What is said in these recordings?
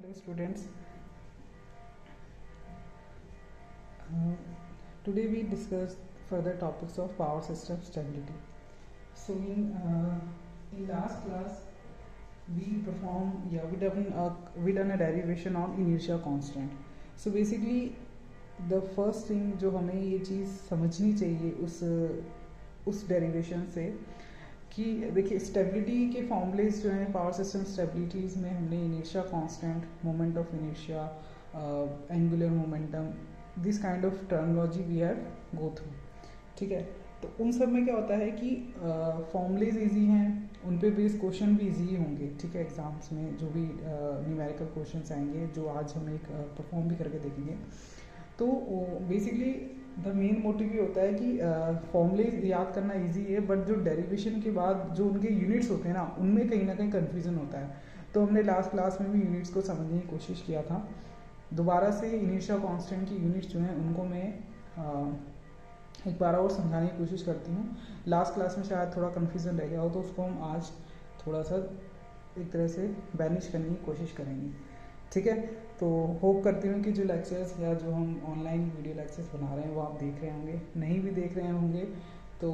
Hello students. Today we discuss further topics of power system stability. So in last class we done a derivation on inertia constant. So basically the first thing जो हमें ये चीज़ समझनी चाहिए उस derivation से कि देखिए stability के फॉर्मूलेज जो हैं पावर सिस्टम स्टेबिलिटीज़ में हमने inertia constant, moment of inertia, angular momentum, this kind of terminology we have go through. ठीक है, तो उन सब में क्या होता है कि फॉर्मूलेज इजी हैं, उन पे बेस्ड क्वेश्चन भी इजी होंगे. ठीक है, एग्जाम्स में जो भी न्यूमेरिकल क्वेश्चंस आएंगे जो आज हम एक परफॉर्म भी करके देखेंगे. तो बेसिकली द मेन मोटिव ये होता है कि फॉर्मूलेज याद करना इजी है, बट जो डेरिवेशन के बाद जो उनके यूनिट्स होते हैं ना, उनमें कहीं ना कहीं कन्फ्यूजन होता है. तो हमने लास्ट क्लास में भी यूनिट्स को समझने की कोशिश किया था. दोबारा से इनर्शिया कांस्टेंट की यूनिट्स जो हैं उनको मैं एक बार और समझाने की कोशिश करती हूँ. लास्ट क्लास में शायद थोड़ा कन्फ्यूजन रह गया हो, तो उसको हम आज थोड़ा सा एक तरह से बैनिश करने की कोशिश करेंगे. ठीक है, तो होप करती हूँ कि जो लेक्चर्स या जो हम ऑनलाइन वीडियो लेक्चर्स बना रहे हैं वो आप देख रहे होंगे. नहीं भी देख रहे होंगे तो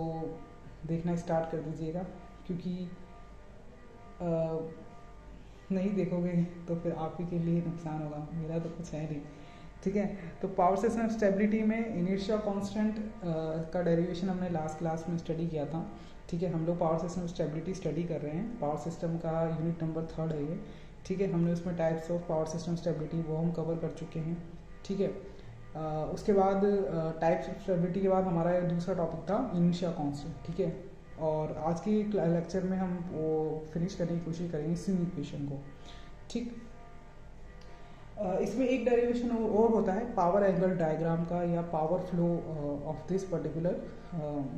देखना स्टार्ट कर दीजिएगा, क्योंकि नहीं देखोगे तो फिर आप ही के लिए नुकसान होगा, मेरा तो कुछ है नहीं. ठीक है, तो पावर सिस्टम स्टेबिलिटी में इनर्शिया कांस्टेंट का डेरिवेशन हमने लास्ट क्लास में स्टडी किया था. ठीक है, हम लोग पावर सिस्टम स्टेबिलिटी स्टडी कर रहे हैं. पावर सिस्टम का यूनिट नंबर 3 है ये. ठीक है, हमने उसमें types of power system stability वो हम कवर कर चुके हैं. ठीक है, उसके बाद टाइप्स ऑफ स्टेबिलिटी के बाद हमारा दूसरा टॉपिक था इनर्शिया कांस्टेंट. ठीक है, और आज के लेक्चर में हम वो फिनिश करने की कोशिश करेंगे स्विंग इक्वेशन को. ठीक, इसमें एक डेरिवेशन और होता है पावर एंगल डायग्राम का या power flow of this particular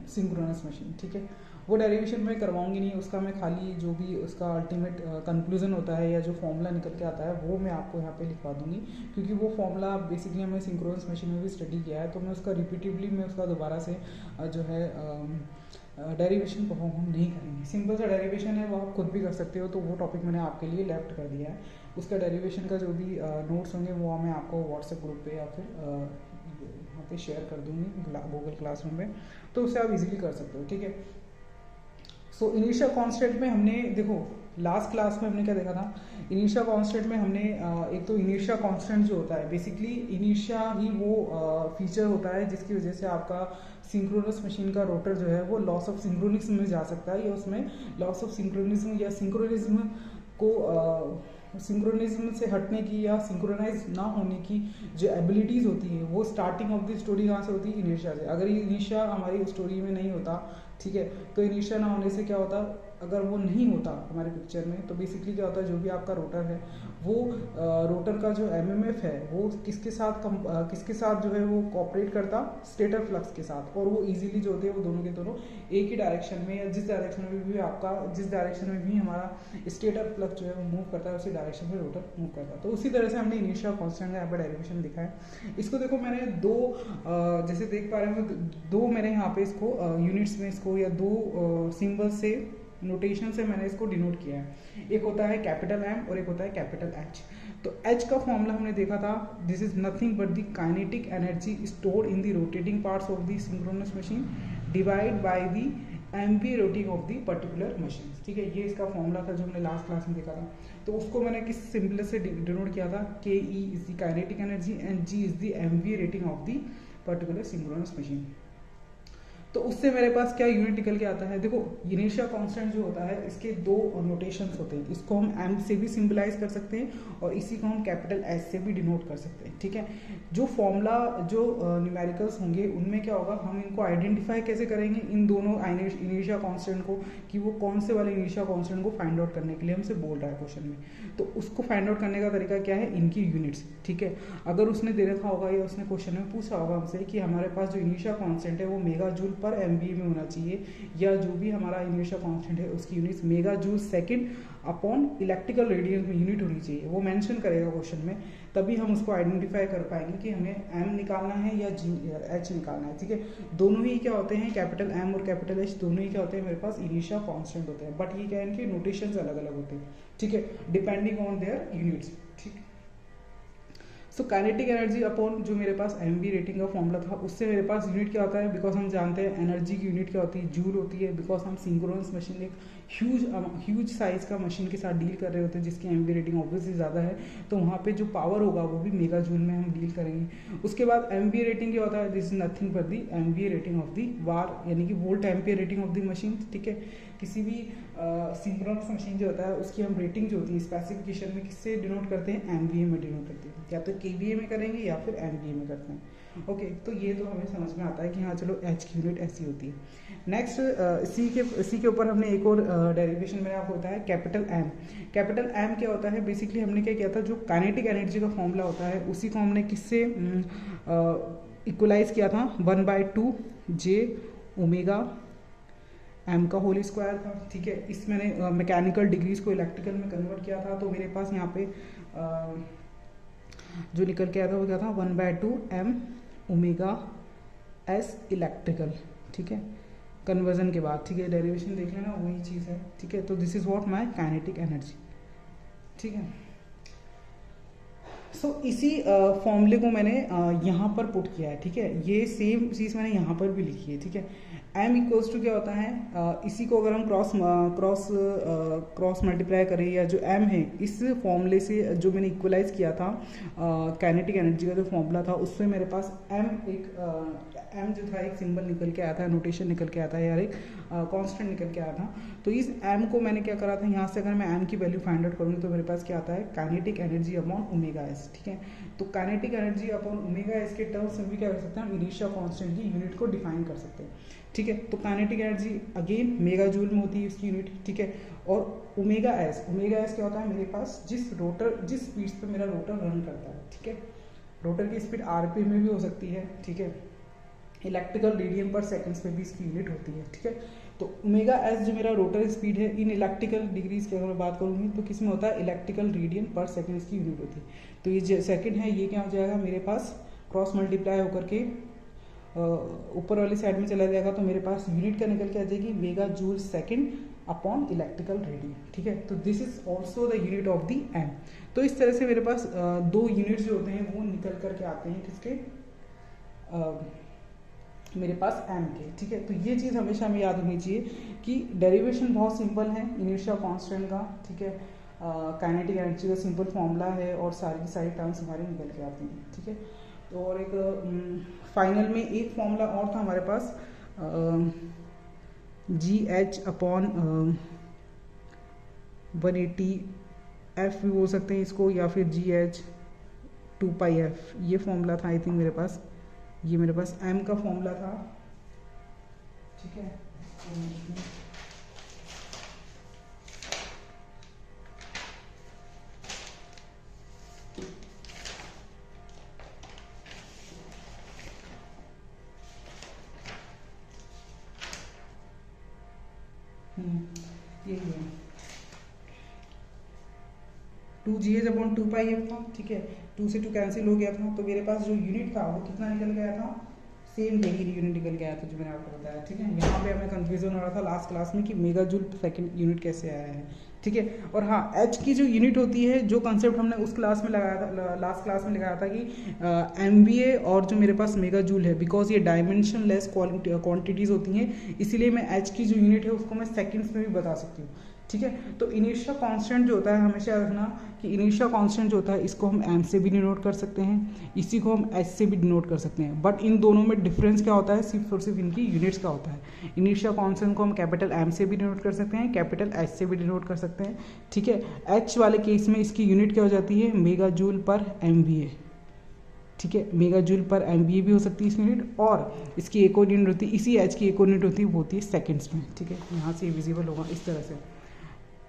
synchronous machine. ठीक है, वो डेरिवेशन मैं करवाऊंगी नहीं, उसका मैं खाली जो भी उसका अल्टीमेट कंक्लूजन होता है या जो फॉर्मूला निकल के आता है वो मैं आपको यहाँ पे लिखवा दूंगी, क्योंकि वो फॉर्मूला बेसिकली हमने सिंक्रोनस मशीन में भी स्टडी किया है. तो मैं उसका रिपीटिवली मैं उसका दोबारा से जो है डेरिवेशन परफॉर्म हम नहीं करेंगे. सिंपल सा डेरिवेशन है, वो आप खुद भी कर सकते हो. तो वो टॉपिक मैंने आपके लिए लेफ्ट कर दिया है. उसका डेरिवेशन का जो भी नोट्स होंगे वो मैं आपको व्हाट्सएप ग्रुप पे या फिर यहाँ पे शेयर कर दूंगी गूगल क्लासरूम में, तो उससे आप इजीली कर सकते हो. ठीक है, सो इनिशिया कांस्टेंट में हमने देखो लास्ट क्लास में हमने क्या देखा था. इनिशिया कांस्टेंट में हमने एक तो इनिशिया कांस्टेंट जो होता है बेसिकली इनिशिया ही वो फीचर होता है जिसकी वजह से आपका सिंक्रोनस मशीन का रोटर जो है वो लॉस ऑफ सिंक्रोनिज्म में जा सकता है, या उसमें लॉस ऑफ सिंक्रोनिज्म या सिंक्रोनिज्म को सिंक्रोनिज्म से हटने की या सिंक्रोनाइज ना होने की जो एबिलिटीज़ होती है वो स्टार्टिंग ऑफ द स्टोरी कहाँ से होती है, इनिशिया से. अगर ये इनिशिया हमारी स्टोरी में नहीं होता, ठीक है, तो इनिशिया ना होने से क्या होता, अगर वो नहीं होता हमारे पिक्चर में, तो बेसिकली क्या होता है जो भी आपका रोटर है वो रोटर का जो एमएमएफ है वो किसके साथ जो है वो कोऑपरेट करता, स्टेटर फ्लक्स के साथ. और वो इजीली जो होते हैं वो दोनों के दोनों एक ही डायरेक्शन में या जिस डायरेक्शन में भी हमारा स्टेटर फ्लक्स जो है वो मूव करता है उसी डायरेक्शन में रोटर मूव करता है. तो उसी तरह से हमने इनिशिया कांस्टेंट का यहाँ पर डेरिवेशन दिखा है. इसको देखो मैंने दो जैसे देख पा रहे हो दो मैंने यहाँ पे इसको यूनिट्स में इसको या दो सिंबल से नोटेशन से मैंने इसको डिनोट किया है. एक होता है कैपिटल एम और एक होता है कैपिटल एच. तो एच का फॉर्मूला हमने देखा था, this is nothing but the kinetic energy stored in the rotating parts of the synchronous machine divide by the ampere rating of the particular machine. ठीक है, ये इसका फॉर्मूला था जो हमने लास्ट क्लास में देखा था. तो उसको मैंने किस सिंबल से डिनोट किया था, K E is the kinetic energy and G is the ampere rating of the particular synchronous machine. तो उससे मेरे पास क्या यूनिट निकल के आता है. देखो इनिशिया कांस्टेंट जो होता है इसके दो नोटेशंस होते हैं. इसको हम एम से भी सिंबलाइज कर सकते हैं और इसी को हम कैपिटल एस से भी डिनोट कर सकते हैं. ठीक है, जो फॉर्मूला जो न्यूमेरिकल्स होंगे उनमें क्या होगा, हम इनको आइडेंटिफाई कैसे करेंगे इन दोनों इनिशिया कांस्टेंट को, कि वो कौन से वाले इनिशिया कांस्टेंट को फाइंड आउट करने के लिए हमसे बोल रहा है क्वेश्चन में. तो उसको फाइंड आउट करने का तरीका क्या है, इनकी यूनिट्स. ठीक है, अगर उसने दे रखा होगा या उसने क्वेश्चन में पूछा होगा हमसे कि हमारे पास जो इनिशिया कांस्टेंट है वो मेगा जूल पर एमबीए में होना चाहिए, या जो भी हमारा इनिशिया कांस्टेंट है उसकी units mega joule second upon electrical radians में यूनिट होनी चाहिए, वो मेंशन करेगा क्वेश्चन में. तभी हम उसको आइडेंटिफाई कर पाएंगे कि हमें एम निकालना है या जी एच निकालना है. ठीक है, दोनों ही क्या होते हैं, कैपिटल एम और कैपिटल एच दोनों ही क्या होते हैं मेरे पास इनिशिया कांस्टेंट होते हैं, बट ये क्या है इनके नोटेशंस अलग अलग होते हैं. ठीक है, डिपेंडिंग ऑन देयर यूनिट्स. ठीक, सो काइनेटिक एनर्जी अपॉन जो मेरे पास एमवी रेटिंग का फॉर्मूला था, उससे मेरे पास यूनिट क्या होता है, बिकॉज हम जानते हैं एनर्जी की यूनिट क्या होती है, जूल होती है, बिकॉज हम सिंक्रोनस मशीन एक ह्यूज साइज का मशीन के साथ डील कर रहे होते हैं जिसकी एमवी रेटिंग ऑब्वियसली ज़्यादा है, तो वहाँ पे जो पावर होगा वो भी मेगा जूल में हम डील करेंगे। उसके बाद एमवी रेटिंग क्या होता है, दिस इज नथिंग पर दी एमवी रेटिंग ऑफ दी वार, यानी कि volt ampere rating of the machine, ठीक है। किसी भी सिंक्रोनस मशीन जो होता है उसकी हम रेटिंग जो होती है स्पेसिफिकेशन में किससे डिनोट करते हैं, एमवीए में डिनोट करते हैं, या तो केवीए में करेंगे या फिर एमवीए में करते हैं। ओके, तो ये तो हमें समझ में आता है कि हाँ चलो एच की यूनिट ऐसी होती है। नेक्स्ट इसी के ऊपर हमने एक और डेरिवेशन में आपको होता है कैपिटल एम। कैपिटल एम क्या होता है, बेसिकली हमने क्या किया था, जो काइनेटिक एनर्जी का फॉर्मूला होता है उसी को हमने किससे इक्वलाइज किया था, 1/2 जे ओमेगा एम का होल स्क्वायर था, ठीक है। इस मैंने मैकेनिकल डिग्रीज को इलेक्ट्रिकल में कन्वर्ट किया था, तो मेरे पास यहाँ पे जो निकल के आया था वो क्या था, 1/2 एम ओमेगा एस इलेक्ट्रिकल, ठीक है, कन्वर्जन के बाद, ठीक है। डेरिवेशन देख लेना, वही चीज़ है, ठीक है। तो this is what my kinetic energy, ठीक है। सो इसी फॉर्मूले को मैंने यहाँ पर पुट किया है, ठीक है। ये सेम चीज़ मैंने यहाँ पर भी लिखी है, ठीक है। m इक्वल्स टू क्या होता है, इसी को अगर हम क्रॉस मल्टीप्लाई करें, या जो m है इस फॉर्मूले से जो मैंने इक्वलाइज किया था काइनेटिक एनर्जी का जो फॉर्मूला था, उससे मेरे पास m जो था एक सिंबल निकल के आया था, नोटेशन निकल के आया था, यार एक कांस्टेंट निकल के आया था। तो इस m को मैंने क्या करा था, यहाँ से अगर मैं m की वैल्यू फाइंड आउट करूँगी तो मेरे पास क्या आता है, kinetic energy upon omega S, ठीक है। तो kinetic energy upon omega S के टर्म्स में भी क्या कर सकते हैं, हम इनिशियल कांस्टेंट की यूनिट को डिफाइन कर सकते हैं, ठीक है। तो kinetic energy again mega joule में होती है इसकी यूनिट, ठीक है। और ओमेगा एस क्या होता है, मेरे पास जिस स्पीड पे मेरा रोटर रन करता है, ठीक है। रोटर की स्पीड आरपीएम में भी हो सकती है, ठीक है। इलेक्ट्रिकल रेडियन पर सेकंड्स में भी इसकी यूनिट होती है, ठीक है। तो ओमेगा एस जो मेरा रोटर स्पीड है इन इलेक्ट्रिकल डिग्रीज की अगर मैं बात करूँगी तो किस में होता है, इलेक्ट्रिकल रेडियन पर सेकंड इसकी यूनिट होती है। तो ये सेकंड है, ये क्या हो जाएगा मेरे पास, क्रॉस मल्टीप्लाई होकर के ऊपर वाली साइड में चला जाएगा, तो मेरे पास यूनिट का निकल के आ जाएगी mega joule second upon electrical radian, ठीक है। तो this is also the unit of the M. तो इस तरह से मेरे पास दो यूनिट जो होते हैं वो निकल करके आते हैं किसके, मेरे पास एम के, ठीक है। तो ये चीज़ हमेशा हमें याद होनी चाहिए कि डेरिवेशन बहुत सिंपल है इनिशियल कांस्टेंट का, ठीक है। काइनेटिक एनर्जी का सिंपल फॉर्मूला है और सारी की सारी टर्म्स हमारे निकल के आती हैं, ठीक है। तो और एक फाइनल में एक फॉर्मूला और था हमारे पास, जी एच अपॉन 180 एफ भी बोल सकते हैं इसको, या फिर जी एच 2πf, ये फॉर्मूला था आई थिंक मेरे पास, ये मेरे पास m का फॉर्मूला था, ठीक है। यही है 2gh अपॉन 2πf था, ठीक है। 2 से 2 कैंसिल हो गया था, तो मेरे पास जो यूनिट था वो कितना निकल गया था, सेम यही यूनिट निकल गया था जो मैंने आपको बताया, ठीक है। यहाँ पे हमें कंफ्यूजन हो रहा था लास्ट क्लास में कि मेगा जूल सेकंड यूनिट कैसे आया है, ठीक है। और हाँ, एच की जो यूनिट होती है, जो कंसेप्ट हमने उस क्लास में लगाया था, लास्ट क्लास में लगाया था कि एमवीए और जो मेरे पास मेगा जूल है, बिकॉज ये डायमेंशन लेस क्वांटिटीज होती हैं, इसीलिए मैं एच की जो यूनिट है उसको मैं सेकेंड्स में भी बता सकती हूँ, ठीक है। तो इनिशियल कांस्टेंट जो होता है, हमेशा याद रखना कि इनिशियल कांस्टेंट जो होता है इसको हम एम से भी डिनोट कर सकते हैं, इसी को हम एच से भी डिनोट कर सकते हैं, बट इन दोनों में डिफरेंस क्या होता है, सिर्फ और सिर्फ इनकी यूनिट्स का होता है। इनिशियल कांस्टेंट को हम कैपिटल एम से भी डिनोट कर सकते हैं, कैपिटल एच से भी डिनोट कर सकते हैं, ठीक है। एच वाले केस में इसकी यूनिट क्या हो जाती है, मेगा जूल पर एमवीए, ठीक है। मेगा जूल पर एमवीए भी हो सकती है इस यूनिट, और इसकी एक और यूनिट होती है, इसी एच की एक और यूनिट होती है, वो होती है सेकेंड्स में, ठीक है। यहाँ से विजिबल होगा इस तरह से।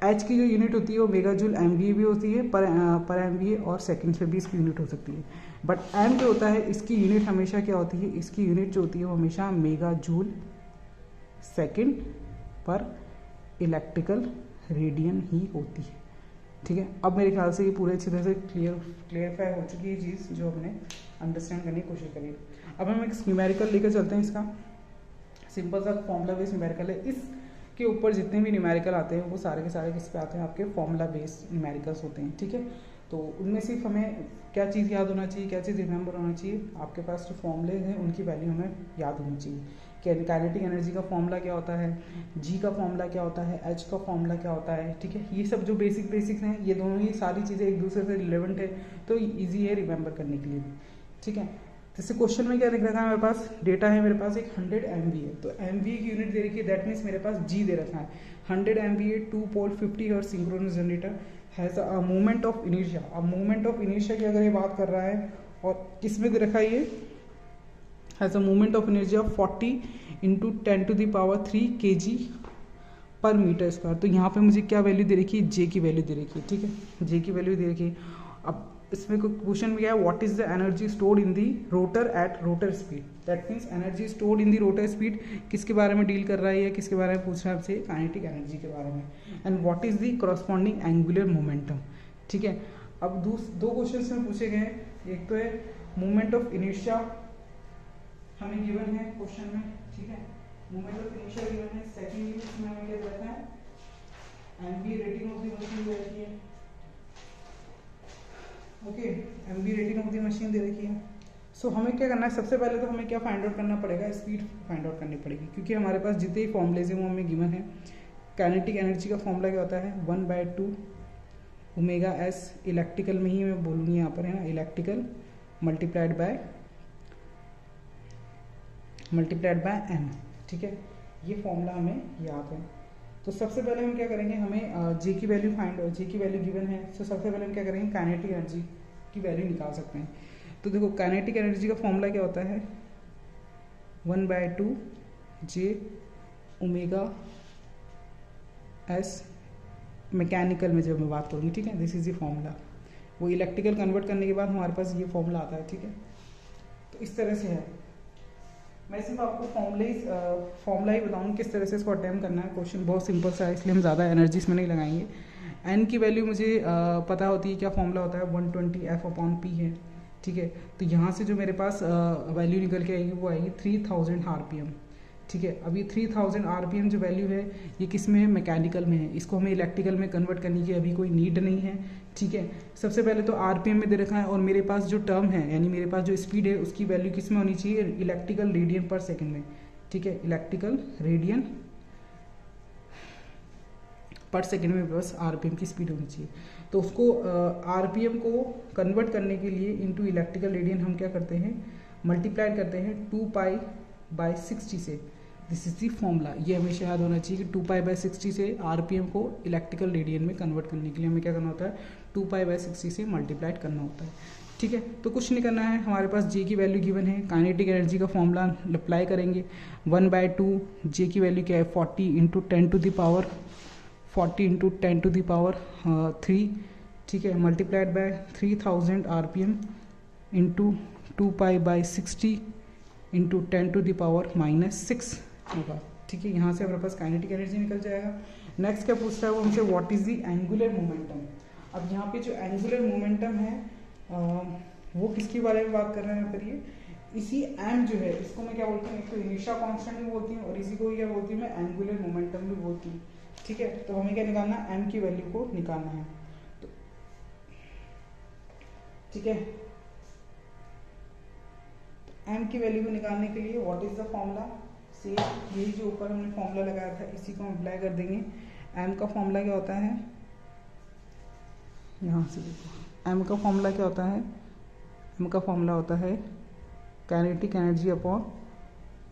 एच की जो यूनिट होती है वो मेगा जूल एमवीए भी होती है पर एमवीए, और सेकंड्स में भी इसकी यूनिट हो सकती है। बट एम जो होता है इसकी यूनिट हमेशा क्या होती है, इसकी यूनिट जो होती है वो हमेशा मेगा जूल सेकंड पर इलेक्ट्रिकल रेडियन ही होती है, ठीक है। अब मेरे ख्याल से ये पूरे अच्छी तरह से क्लियरफाई हो चुकी है चीज़ जो हमने अंडरस्टैंड करने की कोशिश करी। अब हम एक न्यूमेरिकल लेकर चलते हैं, इसका सिंपल सा फॉर्मूला बेस्ड न्यूमेरिकल है। इस के ऊपर जितने भी न्यूमेरिकल आते हैं वो सारे के सारे किस पे आते हैं, आपके फॉर्मूला बेस्ड न्यूमेरिकल्स होते हैं, ठीक है। तो उनमें सिर्फ हमें क्या चीज़ याद होना चाहिए, क्या चीज़ रिमेंबर होना चाहिए, आपके पास जो फॉर्मूले हैं उनकी वैल्यू हमें याद होनी चाहिए। काइनेटिक एनर्जी का फॉर्मूला क्या होता है, जी का फॉर्मूला क्या होता है, एच का फॉर्मूला क्या होता है, ठीक है। ये सब जो बेसिक्स हैं, ये दोनों ही सारी चीज़ें एक दूसरे से रिलेवेंट है, तो ईजी है रिमेंबर करने के लिए भी, ठीक है। जैसे क्वेश्चन में क्या लिख रखा है, मेरे पास डेटा है, मेरे पास एक 100 MV है, तो MV की यूनिट दे रखी है, दैट मीन्स मेरे पास जी दे रखा है। 100 MV 2 pole 50 hertz synchronous generator has a movement of inertia. अब मूवमेंट ऑफ इनर्शिया की अगर ये बात कर रहा है, और किस में दे रखा है, ये has a movement of inertia 40 into 10⁻³ kg पर मीटर स्क्वायर। तो यहाँ पे मुझे क्या वैल्यू दे रखी है, जे की वैल्यू दे रखी है, ठीक है, जे की वैल्यू दे रखी है। अब इसमें क्वेश्चन क्या है, what is the energy stored in the rotor at rotor speed, that means energy stored in the rotor speed किसके बारे में डील कर रहा है, या किसके बारे में पूछ रहा है आपसे, काइनेटिक एनर्जी के बारे में। And what is the corresponding angular momentum, ठीक है। अब दो क्वेश्चन में पूछे गए हैं, एक तो है मूवमेंट ऑफ इनर्शिया हमें गिवन है क्वेश्चन में, ठीक है, मूवमेंट ऑफ इनर्शिया गिवन है। सेकंड इसमें हमें क्या दिया है, MV rating of the machine दे रखी है, okay, MV rating of the machine दे रखी है। सो हमें क्या करना है, सबसे पहले तो हमें क्या फाइंड आउट करना पड़ेगा, स्पीड फाइंड आउट करनी पड़ेगी, क्योंकि हमारे पास जितने ही फॉर्मूलेज हैं वो हमें गिवन है। काइनेटिक एनर्जी का फॉर्मूला क्या होता है, 1/2 ओमेगा एस, इलेक्ट्रिकल में ही मैं बोलूँगी यहाँ पर, है ना, इलेक्ट्रिकल मल्टीप्लाइड बाय एम, ठीक है। ये फॉर्मूला हमें याद है। तो सबसे पहले हम क्या करेंगे, हमें जे की वैल्यू जे की वैल्यू गिवन है, तो सबसे पहले हम क्या करेंगे, काइनेटिक एनर्जी की वैल्यू निकाल सकते हैं। तो देखो काइनेटिक एनर्जी का फॉर्मूला क्या होता है, 1/2 जे ओमेगा एस, मैकेनिकल में जब मैं बात करूँगी, ठीक है, दिस इज द फॉर्मूला। वो इलेक्ट्रिकल कन्वर्ट करने के बाद हमारे पास ये फॉर्मूला आता है, ठीक है। तो इस तरह से है, मैं सिर्फ आपको फॉर्मूला ही बताऊँगी किस तरह से इसको अटेम्प्ट करना है। क्वेश्चन बहुत सिंपल सा है, इसलिए हम ज़्यादा एनर्जी इसमें नहीं लगाएंगे। एन की वैल्यू मुझे पता होती है, क्या फॉर्मूला होता है, 120 F/P है, ठीक है। तो यहाँ से जो मेरे पास वैल्यू निकल के आएगी वो आएगी 3000 RPM, ठीक है। अब ये 3000 RPM जो वैल्यू है, ये किस में है, मैकेनिकल में है, इसको हमें इलेक्ट्रिकल में कन्वर्ट करने की अभी कोई नीड नहीं है, ठीक है। सबसे पहले तो RPM में दे रखा है, और मेरे पास जो टर्म है, यानी मेरे पास जो स्पीड है, उसकी वैल्यू किस में होनी चाहिए, इलेक्ट्रिकल रेडियन पर सेकेंड में, ठीक है, इलेक्ट्रिकल रेडियन पर सेकेंड में बस RPM की स्पीड होनी चाहिए। तो उसको RPM को कन्वर्ट करने के लिए इनटू इलेक्ट्रिकल रेडियन हम क्या करते हैं, मल्टीप्लाई करते हैं 2π/60 से। दिस इज दी फॉर्मूला, ये हमेशा याद होना चाहिए कि 2π/60 से RPM को इलेक्ट्रिकल रेडियन में कन्वर्ट करने के लिए हमें क्या करना होता है, 2π/60 से मल्टीप्लाइड करना होता है, ठीक है। तो कुछ नहीं करना है, हमारे पास जे की वैल्यू गिवन है, काइनेटिक एनर्जी का फॉर्मूला अप्लाई करेंगे। 1/2 जे की वैल्यू क्या है, 40 इंटू 10⁻3, ठीक है, multiplied by 3000 RPM into 2π/60 into 10⁻⁻6 होगा, ठीक है। यहाँ से हमारे पास काइनेटिक एनर्जी निकल जाएगा। नेक्स्ट क्या पूछता है वो हमसे, what is the angular momentum. अब यहाँ पे जो एंगुलर मोमेंटम है वो किसके बारे में बात कर रहे हैं, फिर ये इसी एम जो है, इसको मैं क्या बोलती हूँ, एक तो इनिशियल कांस्टेंट भी बोलती हूँ, और इसी को क्या बोलती हूँ मैं, एंगुलर मोमेंटम भी बोलती हूँ, ठीक है। तो हमें क्या निकालना है, एम की वैल्यू को निकालना है, तो ठीक है, एम की वैल्यू को निकालने के लिए व्हाट इज द फॉर्मूला, से यही जो ऊपर हमने फॉर्मूला लगाया था इसी को हम अप्लाई कर देंगे। एम का फॉर्मूला क्या होता है, यहाँ से देखो, एम का फॉर्मूला क्या होता है, एम का फॉर्मूला होता है kinetic energy upon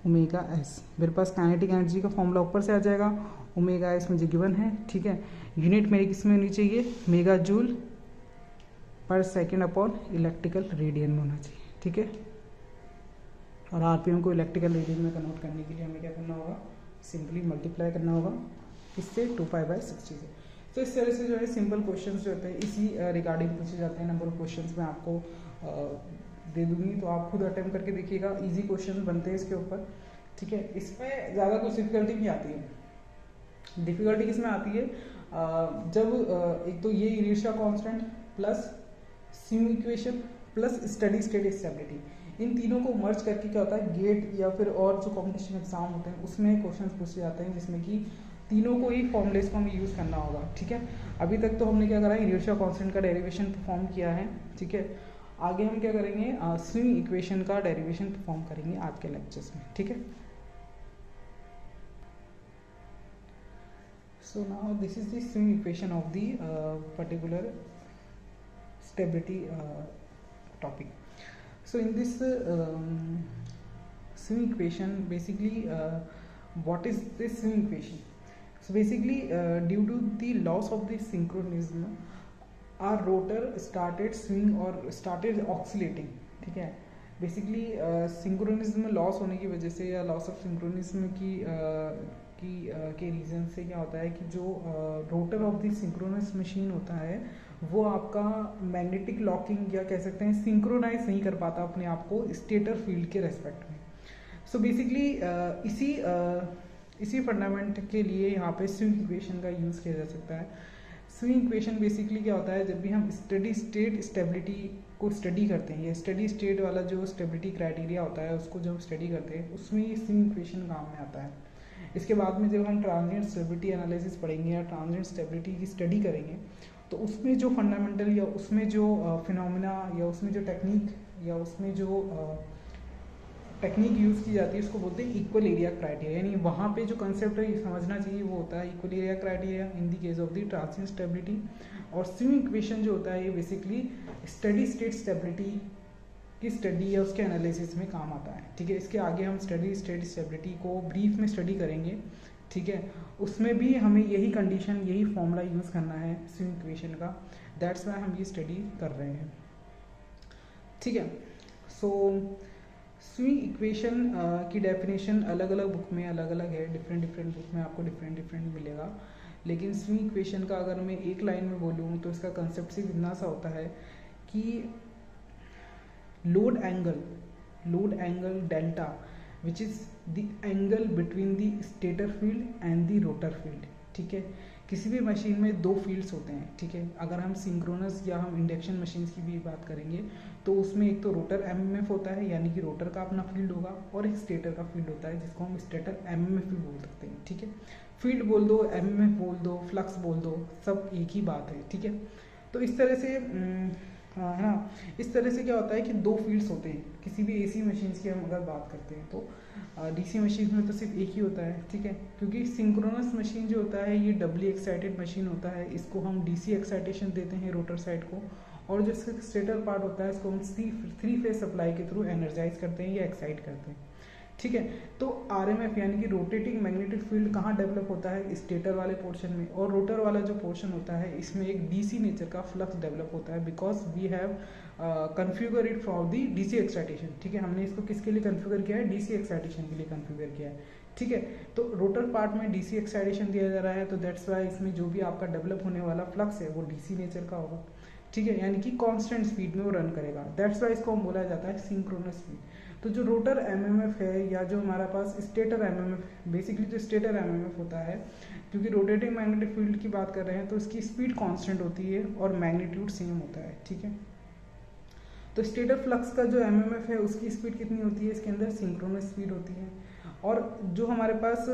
omega S. मेरे पास काइनेटिक एनर्जी का फॉर्मूला ऊपर से आ जाएगा, ओमेगा एस मुझे गिवन है, ठीक है। यूनिट मेरी किस में होनी चाहिए, मेगा जूल पर सेकेंड अपॉन इलेक्ट्रिकल रेडियन में होना चाहिए, ठीक है। और आरपीएम को इलेक्ट्रिकल रेडियन में कन्वर्ट करने के लिए हमें क्या करना होगा, सिंपली मल्टीप्लाई करना होगा इससे 2π/60 से। तो इस तरह से जो है सिंपल क्वेश्चंस जो होते हैं इसी रिगार्डिंग पूछे जाते हैं। नंबर ऑफ क्वेश्चंस मैं आपको दे दूंगी, तो आप खुद अटेम्प्ट करके देखिएगा, इजी क्वेश्चन बनते हैं इसके ऊपर, ठीक है। इसमें ज़्यादा कुछ डिफिकल्टी नहीं आती है। डिफिकल्टी किसमें आती है, जब एक तो ये इनर्शिया कांस्टेंट प्लस स्यू equation plus steady state stability, इन तीनों को मर्ज करके क्या होता है, गेट या फिर और जो कॉम्पिटिशन एग्जाम होते हैं उसमें क्वेश्चन पूछे जाते हैं जिसमें कि तीनों को ही फॉर्मूलेस को हमें यूज़ करना होगा, ठीक है। अभी तक तो हमने क्या करा है, इनर्शिया कांस्टेंट का डेरिवेशन परफॉर्म किया है, ठीक है। आगे हम क्या करेंगे, स्विंग इक्वेशन का डेरिवेशन परफॉर्म करेंगे आज के लेक्चर्स में, ठीक है। So now this is the swing equation of the particular stability topic. So in this swing equation, basically what is this swing equation? So basically due to the loss of the synchronism, our rotor started swing or started oscillating, ठीक है। Basically synchronism loss होने की वजह से या loss of synchronism के reason से क्या होता है कि जो rotor of the synchronous machine होता है वो आपका मैग्नेटिक लॉकिंग या कह सकते हैं सिंक्रोनाइज नहीं कर पाता अपने आप को स्टेटर फील्ड के रेस्पेक्ट में। सो बेसिकली इसी फंडामेंट के लिए यहाँ पे स्विंग इक्वेशन का यूज़ किया जा सकता है। स्विंग इक्वेशन बेसिकली क्या होता है, जब भी हम स्टेडी स्टेट स्टेबिलिटी को स्टडी करते हैं, ये स्टेडी स्टेट वाला जो स्टेबिलिटी क्राइटेरिया होता है उसको जब स्टडी करते हैं उसमें ये स्विंग इक्वेशन काम में आता है। इसके बाद में जब हम ट्रांजिएंट स्टेबिलिटी एनालिसिस पढ़ेंगे या ट्रांजिएंट स्टेबिलिटी की स्टडी करेंगे तो उसमें जो फंडामेंटल या उसमें जो फिनोमिना या उसमें जो टेक्निक या उसमें जो टेक्निक यूज़ की जाती है उसको बोलते हैं इक्वल एरिया क्राइटेरिया। यानी वहाँ पे जो कंसेप्ट है ये समझना चाहिए वो होता है equal area criteria in the case of the transient stability. और स्विंग इक्वेशन जो होता है ये बेसिकली स्टेडी स्टेट स्टेबिलिटी की स्टडी या उसके एनालिसिस में काम आता है, ठीक है। इसके आगे हम स्टेडी स्टेट स्टेबिलिटी को ब्रीफ में स्टडी करेंगे, ठीक है। उसमें भी हमें यही कंडीशन यही फॉर्मूला यूज़ करना है स्विंग इक्वेशन का, दैट्स वाई हम ये स्टडी कर रहे हैं, ठीक है। सो स्विंग इक्वेशन की डेफिनेशन अलग अलग बुक में अलग अलग है, डिफरेंट बुक में आपको डिफरेंट मिलेगा। लेकिन स्विंग इक्वेशन का अगर मैं एक लाइन में बोलूँ तो इसका कंसेप्ट सिर्फ इतना सा होता है कि load angle delta which is the angle between the stator field and the rotor field, ठीक है। किसी भी मशीन में दो फील्ड्स होते हैं, ठीक है। अगर हम सिंक्रोनस या हम इंडक्शन मशीन्स की भी बात करेंगे तो उसमें एक तो रोटर एमएमएफ होता है यानी कि रोटर का अपना फील्ड होगा और एक स्टेटर का फील्ड होता है जिसको हम स्टेटर एमएमएफ भी बोल सकते हैं, ठीक है। फील्ड बोल दो, एमएमएफ बोल दो, फ्लक्स बोल दो, सब एक ही बात है, ठीक है। तो इस तरह से है ना, इस तरह से क्या होता है कि दो फील्ड्स होते हैं किसी भी एसी मशीन्स की हम अगर बात करते हैं तो डीसी मशीन में तो सिर्फ एक ही होता है, ठीक है। क्योंकि सिंक्रोनस मशीन जो होता है ये डबली एक्साइटेड मशीन होता है, इसको हम डीसी एक्साइटेशन देते हैं रोटर साइड को, और जो स्टेटर पार्ट होता है इसको हम थ्री फेज सप्लाई के थ्रू एनर्जाइज करते हैं या एक्साइट करते हैं, ठीक है। तो आरएमएफ यानी कि रोटेटिंग मैग्नेटिक फील्ड कहाँ डेवलप होता है, स्टेटर वाले पोर्शन में, और रोटर वाला जो पोर्शन होता है इसमें एक डीसी नेचर का फ्लक्स डेवलप होता है because we have configure it from the DC excitation, ठीक है। हमने इसको किसके लिए कन्फ्यूगर किया है, डीसी एक्साइटेशन के लिए कन्फ्यूगर किया है, ठीक है। तो रोटर पार्ट में डीसी एक्साइटेशन दिया जा रहा है तो दैट्स वाई इसमें जो भी आपका डेवलप होने वाला फ्लक्स है वो डीसी नेचर का होगा, ठीक है। यानी कि कांस्टेंट स्पीड में वो रन करेगा, दैट्स वाई इसको हम बोला जाता है सिंक्रोनस स्पीड। तो जो रोटर एमएमएफ है या जो हमारा पास स्टेटर एमएमएफ, बेसिकली जो स्टेटर एमएमएफ होता है, क्योंकि रोटेटिंग मैग्नेटिक फील्ड की बात कर रहे हैं तो इसकी स्पीड कांस्टेंट होती है और मैग्नीट्यूड सेम होता है, ठीक है। तो स्टेटर फ्लक्स का जो एमएमएफ है उसकी स्पीड कितनी होती है, इसके अंदर सिंक्रोनस स्पीड होती है, और जो हमारे पास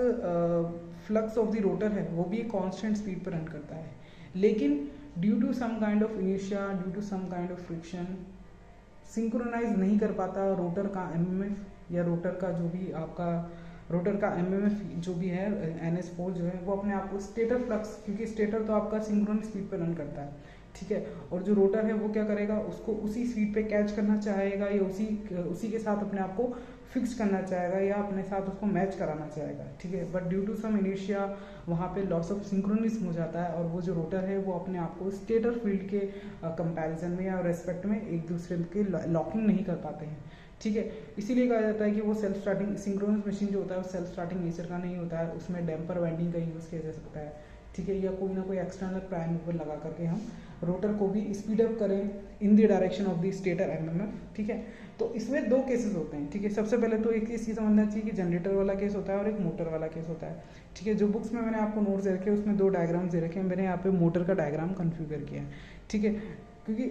फ्लक्स ऑफ द रोटर है वो भी एक कांस्टेंट स्पीड पर रन करता है। लेकिन due to some kind of inertia, due to some kind of friction synchronise नहीं कर पाता रोटर का एमएमएफ या रोटर का जो भी आपका रोटर का एमएमएफ जो भी है NS4 जो है वो अपने आप को स्टेटर फ्लक्स, क्योंकि स्टेटर तो आपका सिंक्रोनस स्पीड पर रन करता है, ठीक है। और जो रोटर है वो क्या करेगा, उसको उसी स्पीड पे कैच करना चाहेगा या उसी के साथ अपने आप को फिक्स करना चाहेगा या अपने साथ उसको मैच कराना चाहेगा, ठीक है। But due to some inertia वहाँ पे लॉस ऑफ सिंक्रोनिज्म हो जाता है और वो जो रोटर है वो अपने आप को स्टेटर फील्ड के कंपैरिजन में या रेस्पेक्ट में एक दूसरे के लॉकिंग नहीं कर पाते हैं, ठीक है। इसीलिए कहा जाता है कि वो सेल्फ स्टार्टिंग सिंक्रोनस मशीन जो होता है वो सेल्फ स्टार्टिंग नेचर का नहीं होता है, उसमें डैम्पर वाइंडिंग का यूज़ किया जा सकता है, ठीक है, या कोई ना कोई एक्सटर्नल प्राइम मूवर लगा करके हम रोटर को भी स्पीड अप करें in the direction of the stator MMF, ठीक है। तो इसमें दो केसेस होते हैं, ठीक है। सबसे पहले तो एक चीज़ समझना चाहिए कि जनरेटर वाला केस होता है और एक मोटर वाला केस होता है, ठीक है। जो बुक्स में मैंने आपको नोट्स दे रखे हैं उसमें दो डायग्राम्स दे रखे हैं, मैंने यहाँ पे मोटर का डायग्राम कन्फ्यूगर किया है, ठीक है, क्योंकि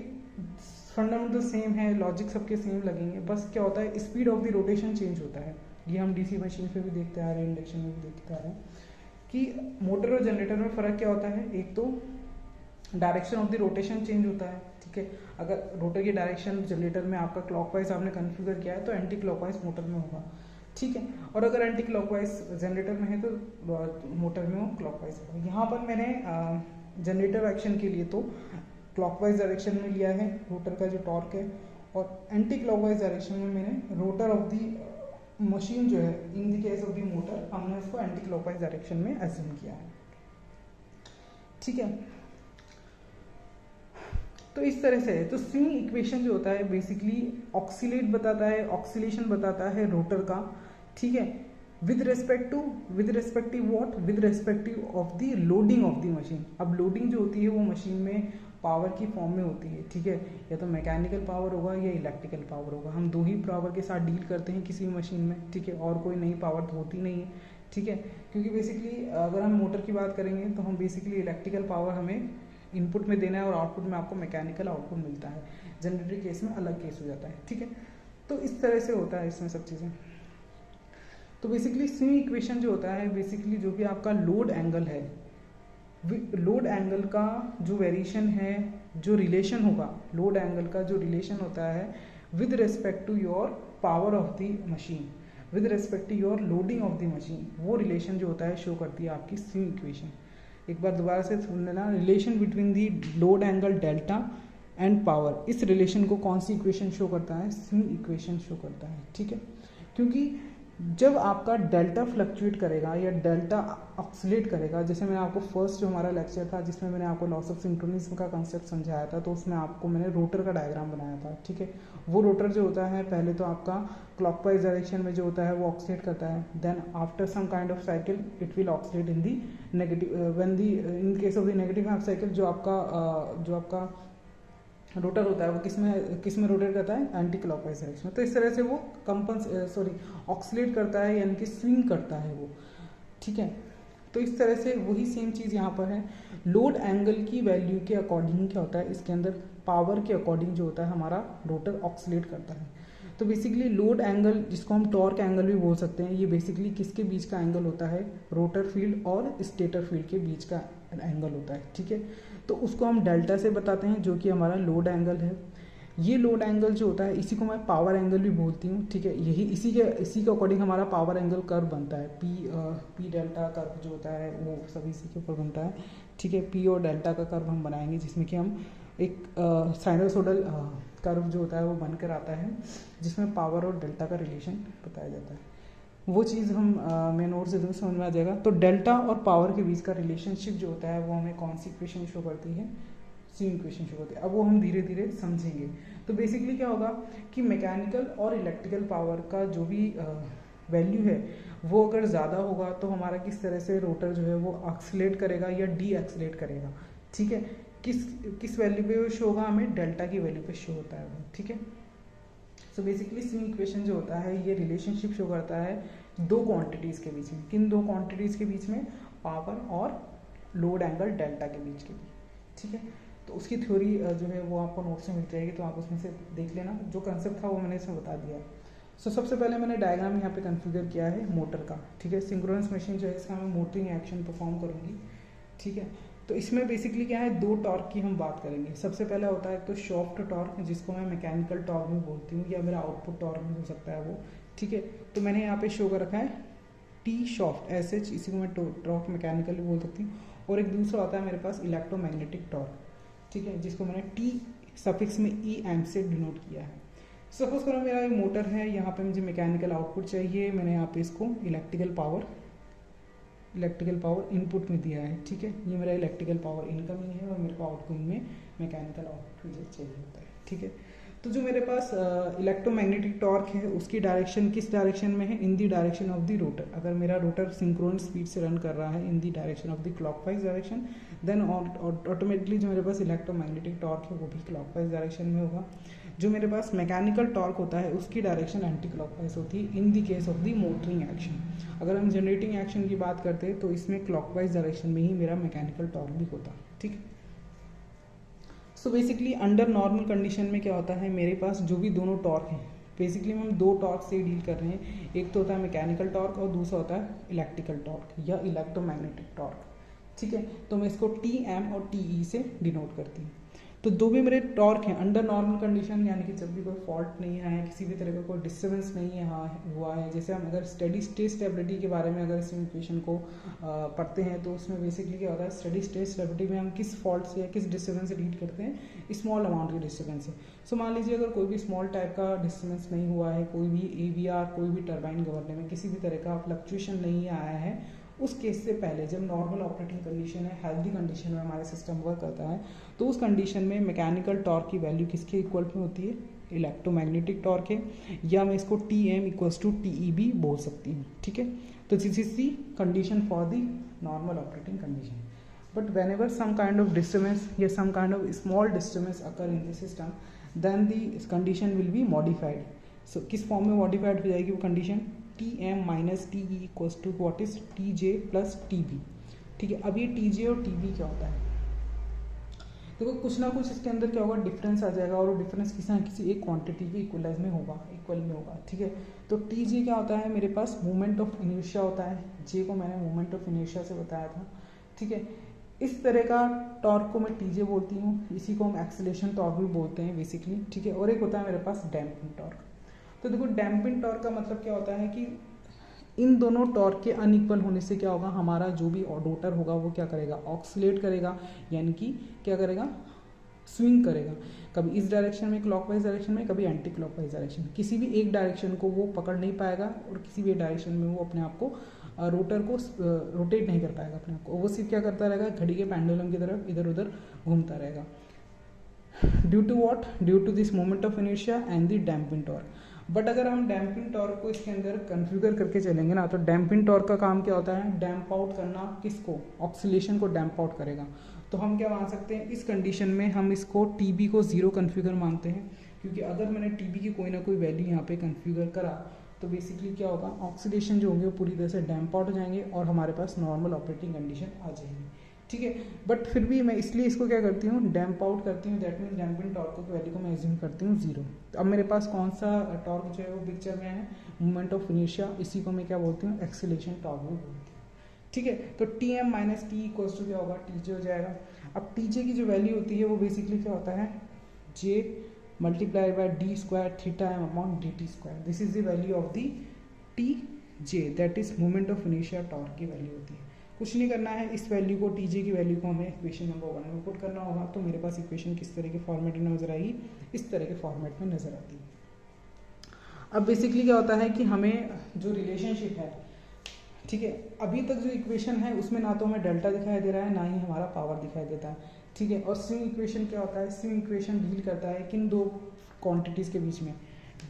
फंडामेंटल सेम है, लॉजिक सबके सेम लगेंगे, बस क्या होता है speed of the rotation change होता है। ये हम डीसी मशीन पे भी देखते आ रहे हैं, इंडक्शन में भी देखते आ रहे हैं, कि मोटर और जनरेटर में फ़र्क क्या होता है। एक तो direction of the rotation change होता है, ठीक है। अगर रोटर की डायरेक्शन जनरेटर में आपका क्लॉकवाइज आपने कन्फिगर किया है तो एंटी क्लॉकवाइज मोटर में होगा, ठीक है। और अगर एंटी क्लॉकवाइज जनरेटर में है तो मोटर में वो क्लॉकवाइज होगा। यहाँ पर मैंने जनरेटर एक्शन के लिए तो क्लॉकवाइज डायरेक्शन में लिया है रोटर का जो टॉर्क है, और एंटी क्लॉकवाइज डायरेक्शन में मैंने रोटर ऑफ दी मशीन जो है in the case of the motor हमने उसको एंटी क्लॉकवाइज डायरेक्शन में एज्यूम किया है, ठीक है। तो इस तरह से है। तो स्विंग इक्वेशन जो होता है बेसिकली ऑक्सीलेट बताता है, ऑक्सीलेशन बताता है रोटर का, ठीक है, with respective what, with respective of the loading of the machine. अब लोडिंग जो होती है वो मशीन में पावर की फॉर्म में होती है, ठीक है। या तो मैकेनिकल पावर होगा या इलेक्ट्रिकल पावर होगा। हम दो ही पावर के साथ डील करते हैं किसी भी मशीन में, ठीक है, और कोई नई पावर तो होती नहीं है, ठीक है। क्योंकि बेसिकली अगर हम मोटर की बात करेंगे तो हम बेसिकली इलेक्ट्रिकल पावर हमें इनपुट में देना है और आउटपुट में आपको मैकेनिकल आउटपुट मिलता है। जनरेटर केस में अलग केस हो जाता है, ठीक है। तो इस तरह से होता है इसमें सब चीज़ें। तो बेसिकली स्विंग इक्वेशन जो होता है बेसिकली जो भी आपका लोड एंगल है, लोड एंगल का जो वेरिएशन है, जो रिलेशन होगा लोड एंगल का जो रिलेशन होता है with respect to your power of the machine, with respect to your loading of the machine, वो रिलेशन जो होता है शो करती है आपकी स्विंग इक्वेशन। एक बार दोबारा से सुन लेना, relation between the load angle delta and power, इस रिलेशन को कौन सी इक्वेशन शो करता है, स्विंग इक्वेशन शो करता है, ठीक है। क्योंकि जब आपका डेल्टा फ्लक्चुएट करेगा या डेल्टा ऑक्सीलेट करेगा, जैसे मैंने आपको फर्स्ट जो हमारा लेक्चर था जिसमें मैंने आपको लॉस ऑफ सिंक्रोनिज्म का कंसेप्ट समझाया था, तो उसमें आपको मैंने रोटर का डायग्राम बनाया था, ठीक है। वो रोटर जो होता है पहले तो आपका क्लॉकवाइज डायरेक्शन में जो होता है वो ऑक्सीलेट करता है, then after some kind of cycle it will oscillate in the negative, when the in case of the negative half cycle जो आपका रोटर होता है वो किस में रोटेट करता है, एंटी क्लॉकवाइज डायरेक्शन में। तो इस तरह से वो ऑक्सीलेट करता है, यानी कि स्विंग करता है वो, ठीक है। तो इस तरह से वही सेम चीज़ यहाँ पर है। लोड एंगल की वैल्यू के अकॉर्डिंग क्या होता है, इसके अंदर पावर के अकॉर्डिंग जो होता है हमारा रोटर ऑक्सीलेट करता है। तो बेसिकली लोड एंगल जिसको हम टॉर्क एंगल भी बोल सकते हैं, ये बेसिकली किसके बीच का एंगल होता है, रोटर फील्ड और स्टेटर फील्ड के बीच का एंगल होता है, ठीक है। तो उसको हम डेल्टा से बताते हैं जो कि हमारा लोड एंगल है। ये लोड एंगल जो होता है इसी को मैं पावर एंगल भी बोलती हूँ, ठीक है। यही इसी के अकॉर्डिंग हमारा पावर एंगल कर्व बनता है। पी डेल्टा कर्व जो होता है वो सभी इसी के ऊपर बनता है, ठीक है। पी और डेल्टा का कर्व हम बनाएंगे जिसमें कि हम एक साइनोसोडल कर्व जो होता है वो बनकर आता है जिसमें पावर और डेल्टा का रिलेशन बताया जाता है। वो चीज़ हम मेन नोट से समझ में आ जाएगा। तो डेल्टा और पावर के बीच का रिलेशनशिप जो होता है वो हमें कौन सी इक्वेशन शो करती है, स्विंग इक्वेशन शो करती है। अब वो हम धीरे धीरे समझेंगे। तो बेसिकली क्या होगा कि मैकेनिकल और इलेक्ट्रिकल पावर का जो भी वैल्यू है वो अगर ज़्यादा होगा तो हमारा किस तरह से रोटर जो है वो एक्सीलेट करेगा या डी एक्सीलेट करेगा, ठीक है। किस वैल्यू पे शो होगा, हमें डेल्टा की वैल्यू पे शो होता है वो, ठीक है। सो बेसिकली स्विंग इक्वेशन जो होता है ये रिलेशनशिप शो करता है दो क्वांटिटीज़ के बीच में। किन दो क्वांटिटीज़ के बीच में, पावर और लोड एंगल डेल्टा के बीच के बीच, ठीक है। तो उसकी थ्योरी जो है वो आपको नोट से मिल जाएगी, तो आप उसमें से देख लेना। जो कंसेप्ट था वो मैंने इसमें बता दिया। सो सबसे पहले मैंने डायग्राम यहाँ पे कन्फिगर किया है मोटर का, ठीक है। सिंक्रोनस मशीन जो है इसका मैं मोटरिंग एक्शन परफॉर्म करूँगी, ठीक है। तो इसमें बेसिकली क्या है, दो टॉर्क की हम बात करेंगे। सबसे पहला होता है तो सॉफ्ट टॉर्क जिसको मैं मैकेनिकल टॉर्क भी बोलती हूँ या मेरा आउटपुट टॉर्क भी हो सकता है वो, ठीक है। तो मैंने यहाँ पे शो कर रखा है टी सॉफ्ट SH, इसी को मैं टॉर्क मैकेनिकल भी बोल सकती हूँ। और एक दूसरा होता है मेरे पास इलेक्ट्रोमैग्नेटिक टॉर्क, ठीक है, जिसको मैंने टी सफिक्स में EM से डिनोट किया है। सपोज करो मेरा एक मोटर है, यहाँ पे मुझे मैकेनिकल आउटपुट चाहिए, मैंने यहाँ पे इसको इलेक्ट्रिकल पावर इनपुट में दिया है, ठीक है। ये मेरा इलेक्ट्रिकल पावर इनकमिंग है और मेरे को आउटगोइंग में मैकेनिकल आउटपुट चाहिए होता है, ठीक है। तो जो मेरे पास इलेक्ट्रोमैग्नेटिक टॉर्क है उसकी डायरेक्शन किस डायरेक्शन में है, in the direction of the rotor. अगर मेरा रोटर सिंक्रोनस स्पीड से रन कर रहा है in the direction of the clockwise direction, then automatically जो मेरे पास इलेक्ट्रोमैग्नेटिक टॉर्क है वो भी क्लॉकवाइज डायरेक्शन में होगा। जो मेरे पास मैकेनिकल टॉर्क होता है उसकी डायरेक्शन एंटी क्लॉकवाइज होती है in the case of the motoring action. अगर हम जनरेटिंग एक्शन की बात करते हैं तो इसमें क्लॉकवाइज डायरेक्शन में ही मेरा मैकेनिकल टॉर्क भी होता है, ठीक है। So basically under normal condition में क्या होता है, मेरे पास जो भी दोनों टॉर्क हैं, बेसिकली हम दो टॉर्क से डील कर रहे हैं, एक तो होता है मैकेनिकल टॉर्क और दूसरा होता है इलेक्ट्रिकल टॉर्क या इलेक्ट्रोमैग्नेटिक टॉर्क। ठीक है, तो मैं इसको टी एम और टी ई से डिनोट करती हूँ। तो दो भी मेरे टॉर्क हैं अंडर नॉर्मल कंडीशन, यानी कि जब भी कोई फॉल्ट नहीं आया है, किसी भी तरह का कोई डिस्टर्बेंस नहीं है हुआ है। जैसे हम अगर स्टेडी स्टेट स्टेबिलिटी के बारे में अगर इस इक्वेशन को पढ़ते हैं तो उसमें बेसिकली क्या होता है, स्टेडी स्टेट स्टेबिलिटी में हम किस फॉल्ट से या किस डिस्टर्बेंस से डील करते हैं, स्मॉल अमाउंट के डिस्टर्बेंस से। सो मान लीजिए अगर कोई भी स्मॉल टाइप का डिस्टर्बेंस नहीं हुआ है, कोई भी AVR कोई भी टर्बाइन गवर्नर में किसी भी तरह का फ्लक्चुएशन नहीं आया है, उस केस से पहले जब नॉर्मल ऑपरेटिंग कंडीशन है, हेल्दी कंडीशन में हमारा सिस्टम वर्क करता है, तो उस कंडीशन में मैकेनिकल टॉर्क की वैल्यू किसके इक्वल में होती है, इलेक्ट्रोमैग्नेटिक टॉर्क है, या मैं इसको TM इक्वल्स टू TE भी बोल सकती हूँ। ठीक है, तो this is the condition for the normal operating condition. But whenever some kind of disturbance या some kind of small disturbance occur in the system, then the condition will be modified. So किस form में modified हो जाएगी वो condition, TM minus TE equals to what is TJ plus TB। ठीक है, अब ये TJ और TB क्या होता है, देखो कुछ ना कुछ इसके अंदर क्या होगा, डिफरेंस आ जाएगा, और वो डिफरेंस किसी ना किसी एक क्वांटिटी के इक्वलाइज में होगा, इक्वल में होगा। ठीक है, तो TJ क्या होता है, मेरे पास मोमेंट ऑफ इनर्शिया होता है, J को मैंने मोमेंट ऑफ इनर्शिया से बताया था। ठीक है, इस तरह का टॉर्क को मैं TJ बोलती हूँ, इसी को हम एक्सेलेरेशन टॉर्क भी बोलते हैं बेसिकली। ठीक है, और एक होता है मेरे पास डैम्पिंग टॉर्क। तो देखो डैम्पिंग टॉर्क का मतलब क्या होता है कि इन दोनों टॉर्क के अनइक्वल होने से क्या होगा, हमारा जो भी रोटर होगा वो क्या करेगा, ऑक्सीलेट करेगा, यानी कि क्या करेगा, स्विंग करेगा, कभी इस डायरेक्शन में क्लॉकवाइज डायरेक्शन में, कभी एंटी क्लॉकवाइज डायरेक्शन में। किसी भी एक डायरेक्शन को वो पकड़ नहीं पाएगा और किसी भी डायरेक्शन में वो अपने आप को रोटर को रोटेट नहीं कर पाएगा अपने आप को, वो सिर्फ क्या करता रहेगा, घड़ी के पेंडुलम की तरफ इधर उधर घूमता रहेगा। Due to what, due to this moment of inertia and the damping torque. But अगर हम डैम्पिंग टॉर्क को इसके अंदर कन्फ्यूगर करके चलेंगे ना, तो डैम्पिंग टॉर्क का काम क्या होता है, डैम्प आउट करना, किसको, ऑक्सीलेशन को डैम्प आउट करेगा। तो हम क्या मान सकते हैं, इस कंडीशन में हम इसको TB को 0 कन्फ्यूगर मानते हैं, क्योंकि अगर मैंने TB की कोई ना कोई वैल्यू यहाँ पे कन्फ्यूगर करा तो बेसिकली क्या होगा, ऑक्सीडेशन जो होंगे वो पूरी तरह से डैम्प आउट हो जाएंगे और हमारे पास नॉर्मल ऑपरेटिंग कंडीशन आ जाएगी। ठीक है, बट फिर भी मैं इसलिए इसको क्या करती हूँ, डैम्प आउट करती हूँ, दैट मीन्स डैम्पिंग टॉर्क की वैल्यू को मैं एज्यूम करती हूँ 0। अब मेरे पास कौन सा टॉर्क जो है वो पिक्चर में है, मोमेंट ऑफ इनर्शिया, इसी को मैं क्या बोलती हूँ, एक्सेलेरेशन टॉर्क भी बोलती हूँ। ठीक है, तो TM minus TE equals to क्या होगा, TJ हो जाएगा। अब TJ की जो वैल्यू होती है वो बेसिकली क्या होता है, J multiplied by d square theta m upon dt square. This is the value of the TJ, that is moment of inertia torque की वैल्यू होती है। कुछ नहीं करना है, इस वैल्यू को TJ की वैल्यू को हमें इक्वेशन नंबर 1 में पुट करना होगा, तो मेरे पास इक्वेशन किस तरह के फॉर्मेट में नजर आएगी, इस तरह के फॉर्मेट में नजर आती है। अब बेसिकली क्या होता है कि हमें जो रिलेशनशिप है, ठीक है, अभी तक जो इक्वेशन है उसमें ना तो हमें डेल्टा दिखाई दे रहा है, ना ही हमारा पावर दिखाई देता है। ठीक है, और स्विंग इक्वेशन क्या होता है, स्विंग इक्वेशन डील करता है किन दो क्वांटिटीज़ के बीच में,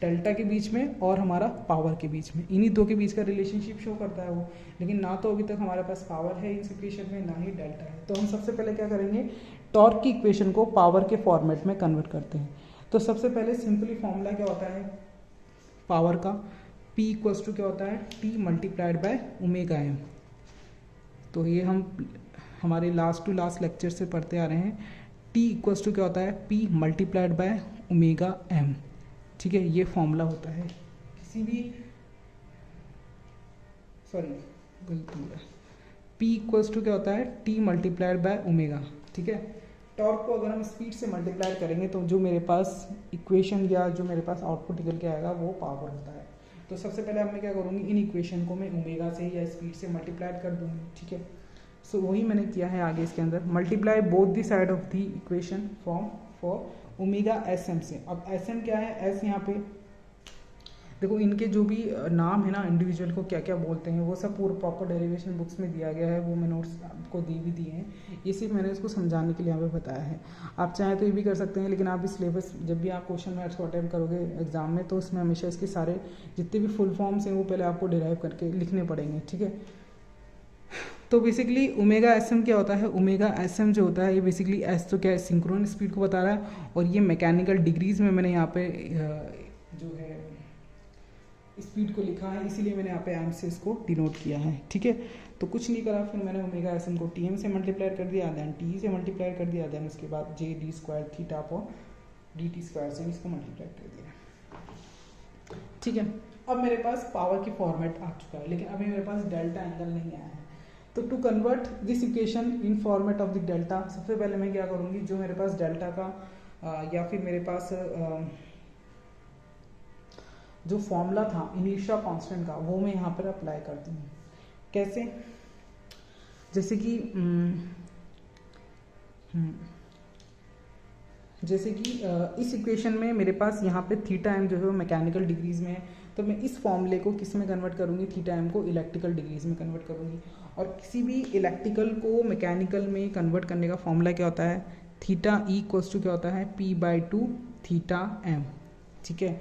डेल्टा के बीच में और हमारा पावर के बीच में, इन्हीं दो के बीच का रिलेशनशिप शो करता है वो। लेकिन ना तो अभी तक हमारे पास पावर है इस इक्वेशन में, ना ही डेल्टा है। तो हम सबसे पहले क्या करेंगे, टॉर्क की इक्वेशन को पावर के फॉर्मेट में कन्वर्ट करते हैं। तो सबसे पहले सिंपली फॉर्मूला क्या होता है पावर का, P इक्वल्स टू क्या होता है, T multiplied by omega m। तो ये हम हमारे लास्ट टू लास्ट लेक्चर से पढ़ते आ रहे हैं। T इक्वल्स टू क्या होता है, P multiplied by omega m। ठीक है, ये फॉर्मूला होता है किसी भी, सॉरी गलती है, P इक्वल्स टू क्या होता है, T मल्टीप्लाइड बाय ओमेगा। ठीक है, टॉर्क को अगर हम स्पीड से मल्टीप्लाई करेंगे तो जो मेरे पास इक्वेशन या जो मेरे पास आउटपुट निकल के आएगा वो पावर होता है। तो सबसे पहले अब मैं क्या करूँगी, इन इक्वेशन को मैं ओमेगा से या स्पीड से मल्टीप्लाई कर दूँगी। ठीक है, सो वही मैंने किया है आगे इसके अंदर, multiply both the side of the equation from for omega SM से। अब SM क्या है, S यहाँ पे देखो, इनके जो भी नाम है ना इंडिविजुअल को क्या क्या बोलते हैं वो सब पूरा प्रॉपर डेरिवेशन बुक्स में दिया गया है, वो मैं नोट्स आपको दी भी दिए हैं। ये सिर्फ मैंने इसको समझाने के लिए यहाँ पे बताया है। आप चाहें तो ये भी कर सकते हैं, लेकिन आप भी सिलेबस जब भी आप क्वेश्चन मैथ्स को अटेम्प्ट करोगे एग्जाम में, तो उसमें हमेशा इसके सारे जितने भी फुल फॉर्म्स हैं वो पहले आपको डिराइव करके लिखने पड़ेंगे। ठीक है, तो बेसिकली ओमेगा SM क्या होता है, ओमेगा SM जो होता है ये बेसिकली S तो क्या है, सिंक्रोनस स्पीड को बता रहा है, और ये मैकेनिकल डिग्रीज में मैंने यहाँ पे जो है स्पीड को लिखा है, इसीलिए मैंने यहाँ पे एम से इसको डिनोट किया है। ठीक है, तो कुछ नहीं करा, फिर मैंने ओमेगा SM को TM से मल्टीप्लाई कर दिया, देन TE से मल्टीप्लाई कर दिया, देन उसके बाद JD square theta upon DT square से इसको मल्टीप्लाई कर दिया। ठीक है। अब मेरे पास पावर की फॉर्मेट आ चुका है, लेकिन अभी मेरे पास डेल्टा एंगल नहीं आया है। तो to convert this equation in format of the delta, सबसे पहले मैं क्या करूँगी, जो मेरे पास डेल्टा का या फिर मेरे पास जो फॉर्मूला था इनिशिया कांस्टेंट का, वो मैं यहाँ पर अप्लाई करती हूँ। कैसे? जैसे कि इस इक्वेशन में मेरे पास यहाँ पे थीटा एम जो है वो मैकेनिकल डिग्रीज में है, तो मैं इस फॉर्मूले को किस में कन्वर्ट करूँगी, थीटा एम को इलेक्ट्रिकल डिग्रीज में कन्वर्ट करूँगी। और किसी भी इलेक्ट्रिकल को मैकेनिकल में कन्वर्ट करने का फॉर्मूला क्या होता है, थीटा ई इक्वल्स टू क्या होता है, p/2 थीटा एम। ठीक है,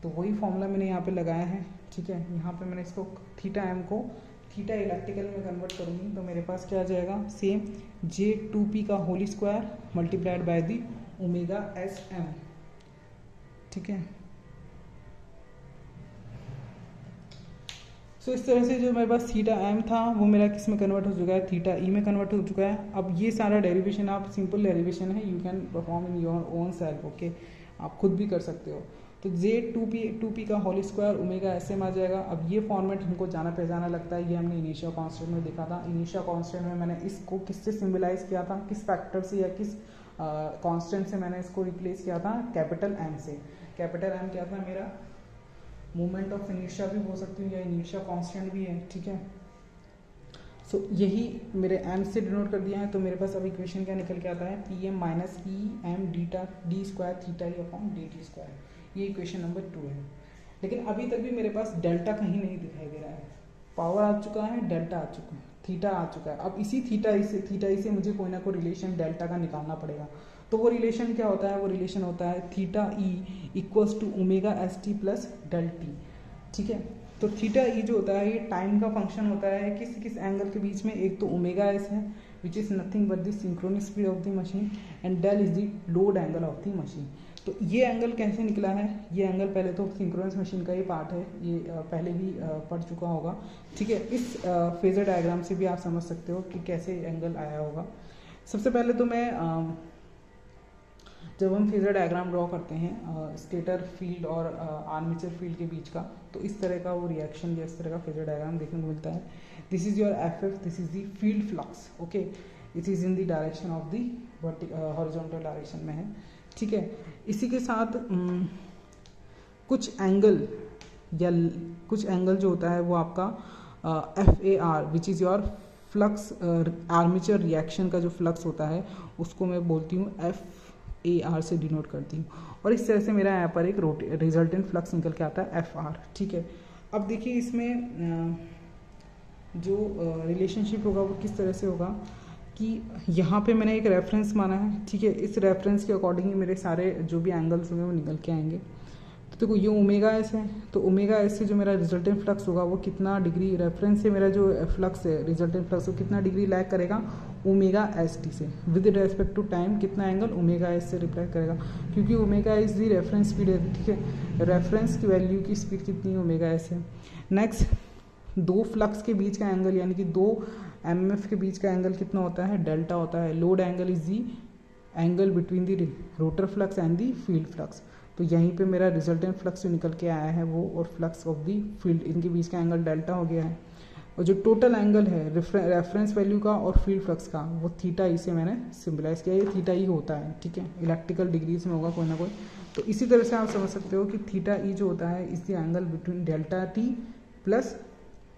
तो वही फॉर्मूला मैंने यहाँ पे लगाया है। ठीक है, यहाँ पे मैंने इसको थीटा एम को थीटा इलेक्ट्रिकल में कन्वर्ट करूँगी, तो मेरे पास क्या आ जाएगा, सेम J2P का whole square multiplied by the omega S M. ठीक है, सो इस तरह से जो मेरे पास थीटा एम था वो मेरा किस में कन्वर्ट हो चुका है, थीटा ई में कन्वर्ट हो चुका है। अब ये सारा डेरिवेशन आप सिंपल डेरिवेशन है, you can perform in your own self. Okay, आप खुद भी कर सकते हो। तो J2P का whole square omega S M आ जाएगा। अब ये फॉर्मेट हमको जाना पहचाना लगता है, ये हमने इनिशिया कांस्टेंट में देखा था। इनिशिया कांस्टेंट में मैंने इसको किससे सिम्बलाइज किया था, किस फैक्टर से या किस कांस्टेंट से मैंने इसको रिप्लेस किया था, कैपिटल एम से। कैपिटल एम क्या था मेरा, मोमेंट ऑफ इनिशिया भी हो सकती है या इनिशिया कांस्टेंट भी है। ठीक है, सो यही मेरे एम से डिनोट कर दिया है। तो मेरे पास अब इक्वेशन क्या निकल के आता है, P M minus E M D square theta E upon D T square. ये इक्वेशन नंबर 2 है। लेकिन अभी तक भी मेरे पास डेल्टा कहीं नहीं दिखाई दे रहा है। पावर आ चुका है, डेल्टा आ चुका है, थीटा आ चुका है। अब इसी थीटा ई से मुझे कोई ना कोई रिलेशन डेल्टा का निकालना पड़ेगा। तो वो रिलेशन क्या होता है, वो रिलेशन होता है theta E equals to omega S T plus del T. ठीक है, तो थीटा ई जो होता है ये टाइम का फंक्शन होता है किस किस एंगल के बीच में। एक तो ओमेगा एस है which is nothing but the synchronous speed of the machine, and del is the load angle of the machine. तो ये एंगल कैसे निकला है, ये एंगल पहले तो सिंक्रोनस मशीन का ही पार्ट है, ये पहले भी पढ़ चुका होगा। ठीक है, इस फेजर डायग्राम से भी आप समझ सकते हो कि कैसे एंगल आया होगा। सबसे पहले तो मैं जब हम फेजर डायग्राम ड्रॉ करते हैं स्टेटर फील्ड और आर्मेचर फील्ड के बीच का, तो इस तरह का वो रिएक्शन या इस तरह का फेजर डायग्राम देखने को मिलता है। This is your F, this is the field flux. Okay, it is in the direction of the horizontal direction में है। ठीक है, इसी के साथ कुछ एंगल या कुछ एंगल जो होता है वो आपका FAR which is your flux armature reaction का जो फ्लक्स होता है उसको मैं बोलती हूँ FAR से डिनोट करती हूँ। और इस तरह से मेरा यहाँ पर एक रिजल्टेंट फ्लक्स निकल के आता है FR। ठीक है, अब देखिए इसमें जो रिलेशनशिप होगा वो किस तरह से होगा कि यहाँ पे मैंने एक रेफरेंस माना है। ठीक है, इस रेफरेंस के अकॉर्डिंग ही मेरे सारे जो भी एंगल्स होंगे वो निकल के आएंगे। तो देखो ये ओमेगा एस है, तो ओमेगा एस से जो मेरा रिजल्टेंट फ्लक्स होगा वो कितना डिग्री, रेफरेंस से मेरा जो फ्लक्स है रिजल्टेंट फ्लक्स वो कितना डिग्री लैग करेगा, ओमेगा एस टी से विद रेस्पेक्ट टू टाइम कितना एंगल ओमेगा एस से रिप्लाई करेगा, क्योंकि ओमेगा एस दी रेफरेंस स्पीड है। ठीक है, रेफरेंस की वैल्यू की स्पीड कितनी ओमेगा एस है। नेक्स्ट, दो फ्लक्स के बीच का एंगल यानी कि दो एमएफ के बीच का एंगल कितना होता है, डेल्टा होता है। Load angle is the angle between the rotor flux and the field flux. तो यहीं पे मेरा रिजल्टेंट फ्लक्स जो निकल के आया है वो और फ्लक्स ऑफ दी फील्ड, इनके बीच का एंगल डेल्टा हो गया है। और जो टोटल एंगल है रेफरेंस वैल्यू का और फील्ड फ्लक्स का वो थीटा ई से मैंने सिम्बलाइज किया, ये थीटा ई होता है। ठीक है, इलेक्ट्रिकल डिग्रीज में होगा कोई ना कोई। तो इसी तरह से आप समझ सकते हो कि थीटा ई जो होता है इस the angle between delta T plus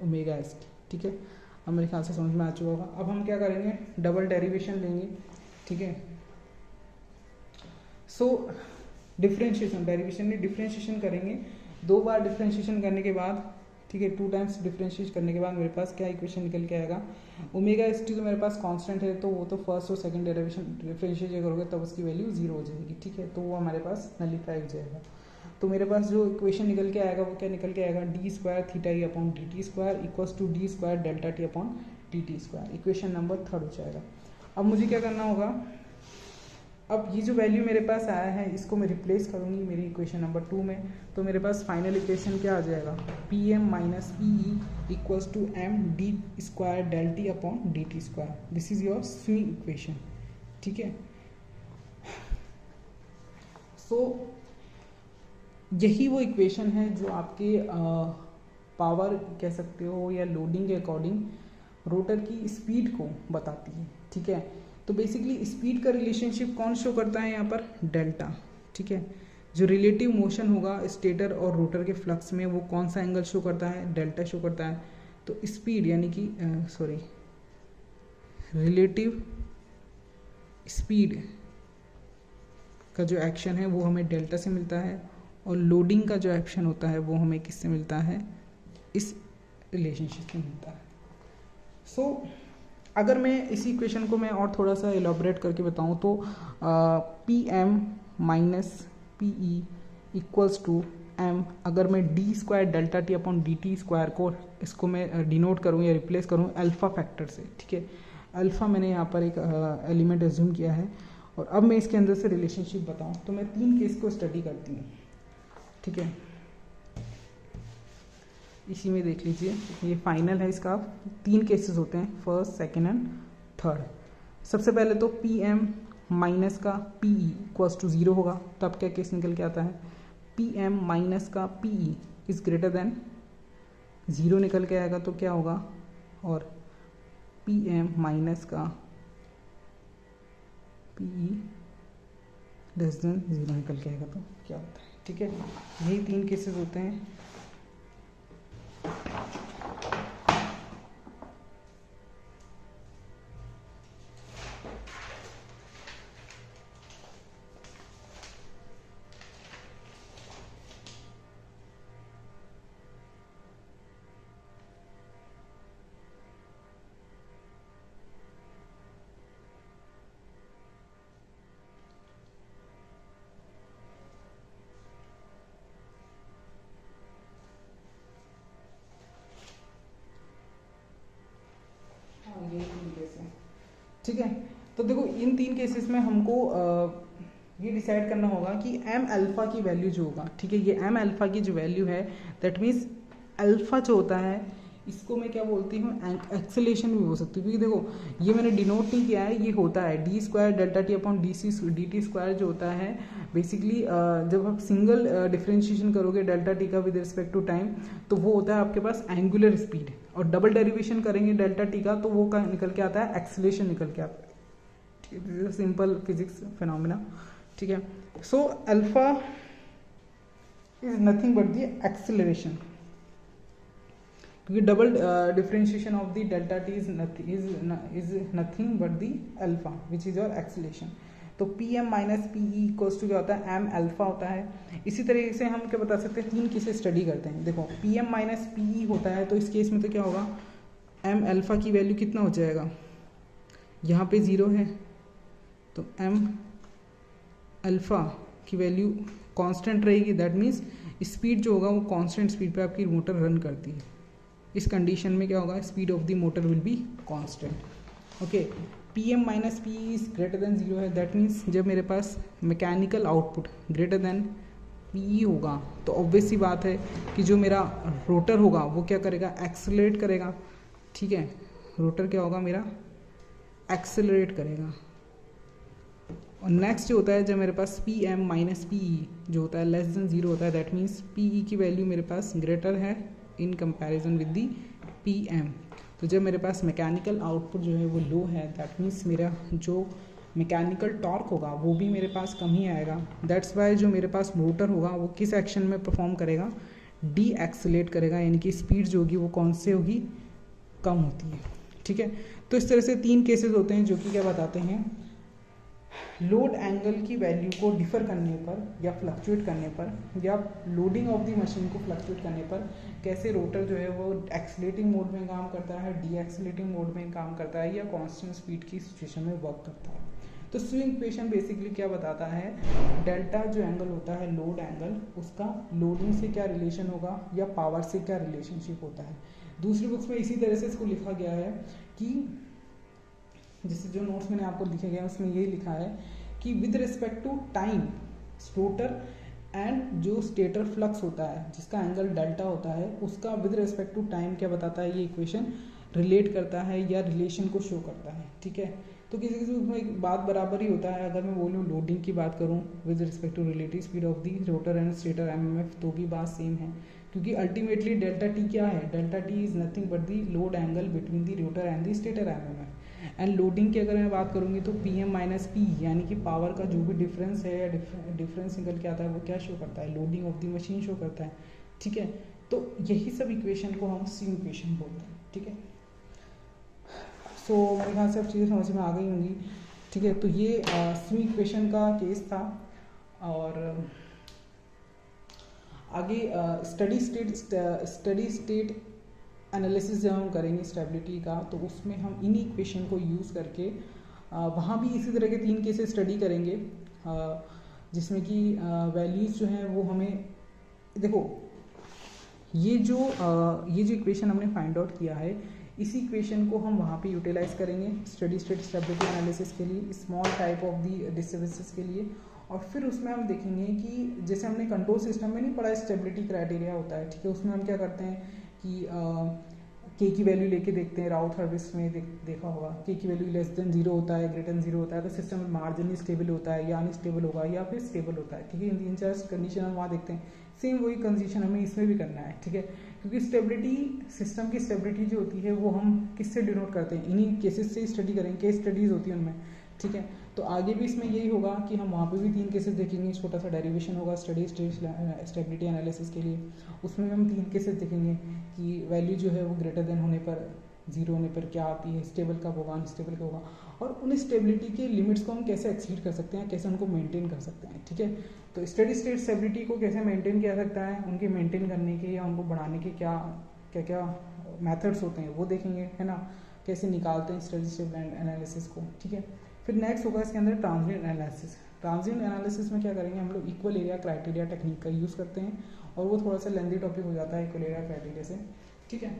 omega S T. ठीक है, अब मेरे ख्याल से समझ में आ चुका होगा। अब हम क्या करेंगे, डबल डेरिवेशन लेंगे। ठीक है, सो डिफ्रेंशिएशन, डेरिवेशन में डिफ्रेंशिएशन करेंगे। 2 बार डिफ्रेंशिएशन करने के बाद, ठीक है, 2 टाइम्स डिफ्रेंशिएट करने के बाद मेरे पास क्या इक्वेशन निकल के आएगा, ओमेगा एस टी तो मेरे पास कांस्टेंट है, तो वो तो फर्स्ट और सेकंड डेरिवेशन डिफ्रेंशिएट करोगे तब उसकी वैल्यू 0 हो जाएगी। ठीक है, तो वो हमारे पास नलीफाई हो जाएगा। तो मेरे पास जो इक्वेशन निकल के आएगा वो क्या निकल के आएगा, D square theta E upon D T square equals to D square delta T upon D T square. Equation number 3 हो जाएगा। अब मुझे क्या करना होगा, अब ये जो वैल्यू मेरे पास आया है इसको मैं रिप्लेस करूँगी मेरी इक्वेशन नंबर 2 में। तो मेरे पास फाइनल इक्वेशन क्या आ जाएगा, P M minus P E equals to M D square del T upon D T square. This is your swing equation. ठीक है, सो यही वो इक्वेशन है जो आपके पावर कह सकते हो या लोडिंग के अकॉर्डिंग रोटर की स्पीड को बताती है, ठीक है। तो बेसिकली स्पीड का रिलेशनशिप कौन शो करता है यहाँ पर, डेल्टा, ठीक है। जो रिलेटिव मोशन होगा स्टेटर और रोटर के फ्लक्स में वो कौन सा एंगल शो करता है, डेल्टा शो करता है। तो स्पीड यानी कि रिलेटिव स्पीड का जो एक्शन है वो हमें डेल्टा से मिलता है, और लोडिंग का जो एक्शन होता है वो हमें किससे मिलता है, इस रिलेशनशिप से मिलता है। सो अगर मैं इसी इक्वेशन को मैं और थोड़ा सा एलोबरेट करके बताऊं तो P M minus P E equals to M, अगर मैं D square delta T upon D T square को इसको मैं डिनोट करूं या रिप्लेस करूं अल्फ़ा फैक्टर से, ठीक है। अल्फ़ा मैंने यहाँ पर एक एलिमेंट एज्यूम किया है, और अब मैं इसके अंदर से रिलेशनशिप बताऊं तो मैं 3 केस को स्टडी करती हूँ, ठीक है। इसी में देख लीजिए, ये फाइनल है इसका। 3 केसेस होते हैं, फर्स्ट, सेकेंड एंड थर्ड। सबसे पहले तो पी एम माइनस का पी ई इक्वल्स टू 0 होगा, तब क्या केस निकल के आता है, पी एम माइनस का P E is greater than 0 निकल के आएगा तो क्या होगा, और पी एम माइनस का पी ई लेस देन 0 निकल के आएगा तो क्या होता है, ठीक है। यही 3 केसेस होते हैं। ठीक है, तो देखो इन 3 केसेस में हमको ये डिसाइड करना होगा कि एम अल्फा की वैल्यू जो होगा, ठीक है, ये एम अल्फा की जो वैल्यू है दैट मीन्स अल्फा जो होता है इसको मैं क्या बोलती हूँ, एक्सेलेरेशन भी हो सकती है, क्योंकि देखो ये मैंने डिनोट नहीं किया है, ये होता है D square delta T upon D T square जो होता है बेसिकली जब आप सिंगल डिफरेंशिएशन करोगे डेल्टा टी का विद रिस्पेक्ट टू टाइम तो वो होता है आपके पास एंगुलर स्पीड, और डबल डेरिवेशन करेंगे डेल्टा टी का तो वो निकल के आता है एक्सेलेरेशन निकल के आता है, ठीक है, सिंपल फिजिक्स फिनोमिना, ठीक है। So alpha is nothing but the acceleration, क्योंकि double differentiation of the delta T is nothing but the alpha which is your acceleration. तो P M minus P E equals to क्या होता है, M alpha होता है। इसी तरीके से हम क्या बता सकते हैं, 3 केसेस स्टडी करते हैं। देखो P M minus P E होता है तो इस केस में तो क्या होगा, एम अल्फा की वैल्यू कितना हो जाएगा, यहाँ पे 0 है तो एम अल्फा की वैल्यू कांस्टेंट रहेगी, दैट मीन्स स्पीड जो होगा वो कांस्टेंट स्पीड पे आपकी मोटर रन करती है। इस कंडीशन में क्या होगा, speed of the motor will be constant. Okay, P M minus P is greater than 0 है, दैट मीन्स जब मेरे पास mechanical output greater than P E होगा तो ऑब्वियस सी बात है कि जो मेरा रोटर होगा वो क्या करेगा, एक्सेलरेट करेगा, ठीक है। रोटर क्या होगा मेरा, एक्सेलरेट करेगा। और नेक्स्ट जो होता है जब मेरे पास P M minus P E जो होता है लेस देन 0 होता है, दैट मीन्स पी ई की वैल्यू मेरे पास ग्रेटर है in comparison with the P M. तो जब मेरे पास मैकेनिकल आउटपुट जो है वो लो है, दैट मीन्स मेरा जो मैकेनिकल टॉर्क होगा वो भी मेरे पास कम ही आएगा। दैट्स वाई जो मेरे पास मोटर होगा वो किस एक्शन में परफॉर्म करेगा, डी एक्सेलेरेट करेगा, यानी कि स्पीड जो होगी वो कौन से होगी, कम होती है, ठीक है। तो इस तरह से 3 केसेस होते हैं जो कि क्या बताते हैं, लोड एंगल की वैल्यू को डिफर करने पर या फ्लक्चुएट करने पर या लोडिंग ऑफ द मशीन को फ्लक्चुएट करने पर कैसे रोटर जो है वो एक्सीलरेटिंग मोड में काम करता है, डी एक्सीलरेटिंग मोड में काम करता है या कांस्टेंट स्पीड की सिचुएशन में वर्क करता है। तो स्विंग इक्वेशन बेसिकली क्या बताता है, डेल्टा जो एंगल होता है लोड एंगल, उसका लोडिंग से क्या रिलेशन होगा या पावर से क्या रिलेशनशिप होता है। दूसरी बुक्स में इसी तरह से इसको लिखा गया है कि जैसे जो नोट्स मैंने आपको लिखे गए उसमें यही लिखा है कि with respect to time stator and जो स्टेटर फ्लक्स होता है जिसका एंगल डेल्टा होता है उसका विद रिस्पेक्ट टू टाइम क्या बताता है, ये इक्वेशन रिलेट करता है या रिलेशन को शो करता है, ठीक है। तो किसी किसी उसमें एक बात बराबर ही होता है। अगर मैं बोलूँ लोडिंग की बात करूँ with respect to relative speed of the rotor and stator MMF, तो भी बात सेम है, क्योंकि अल्टीमेटली डेल्टा टी क्या है, delta T is nothing but the load angle between the rotor and the stator MMF. And loading की अगर मैं बात करूँगी तो पी एम माइनस पी, यानी कि पावर का जो भी डिफरेंस है या डिफरेंस निकल के आता है वो क्या शो करता है, loading of the machine show करता है। ठीक है, तो यही सब इक्वेशन को हम स्विंग इक्वेशन बोलते हैं। ठीक है, सो मेरे ख्याल से अब चीज़ें समझ में आ गई होंगी। ठीक है, तो ये स्विंग इक्वेशन का केस था। और आगे स्टडी स्टेट एनालिसिस जब हम करेंगे स्टेबिलिटी का, तो उसमें हम इन इक्वेशन को यूज़ करके वहाँ भी इसी तरह के 3 केसेस स्टडी करेंगे, जिसमें कि वैल्यूज़ जो हैं वो हमें देखो, ये जो इक्वेशन हमने फाइंड आउट किया है, इसी इक्वेशन को हम वहाँ पे यूटिलाइज करेंगे स्टडी स्टेट स्टेबिलिटी एनालिसिस के लिए, small type of the disturbances के लिए। और फिर उसमें हम देखेंगे कि जैसे हमने कंट्रोल सिस्टम में नहीं पढ़ा स्टेबिलिटी क्राइटेरिया होता है। ठीक है, उसमें हम क्या करते हैं कि के की वैल्यू लेके देखते हैं, राउथ हर्विस में देखा होगा, के की वैल्यू लेस देन 0 होता है, ग्रेटर देन 0 होता है, तो सिस्टम मार्जिनली स्टेबल होता है या अनस्टेबल होगा या फिर स्टेबल होता है। ठीक है, इन 3-4 कंडीशन हम वहाँ देखते हैं। सेम वही कंडीशन हमें इसमें भी करना है। ठीक है, क्योंकि स्टेबिलिटी, सिस्टम की स्टेबिलिटी जो होती है वो हम किससे डिनोट करते हैं, इन्हीं केसेस से स्टडी करेंगे, केस स्टडीज होती है उनमें। ठीक है, तो आगे भी इसमें यही होगा कि हम वहाँ पे भी 3 केसेस देखेंगे, छोटा सा डेरिवेशन होगा स्टडी स्टेबिलिटी एनालिसिस के लिए, उसमें हम 3 केसेस देखेंगे कि वैल्यू जो है वो ग्रेटर देन होने पर, 0 होने पर क्या आती है, स्टेबल कब होगा, अनस्टेबल कब होगा, और उन स्टेबिलिटी के लिमिट्स को हम कैसे एक्सीड कर सकते हैं, कैसे उनको मेंटेन कर सकते हैं। ठीक है, तो स्टडी स्टेट स्टेबिलिटी को कैसे मेंटेन किया सकता है, उनके मेंटेन करने के या उनको बढ़ाने के क्या क्या मेथड्स होते हैं वो देखेंगे, है ना, कैसे निकालते हैं स्टडी स्टेट एनालिसिस को। ठीक है, फिर नेक्स्ट होगा इसके अंदर ट्रांजिएंट एनालिसिस। ट्रांजिएंट एनालिसिस में क्या करेंगे हम लोग, इक्वल एरिया क्राइटेरिया टेक्निक का यूज़ करते हैं, और वो थोड़ा सा लेंदी टॉपिक हो जाता है इक्वल एरिया क्राइटेरिया से। ठीक है,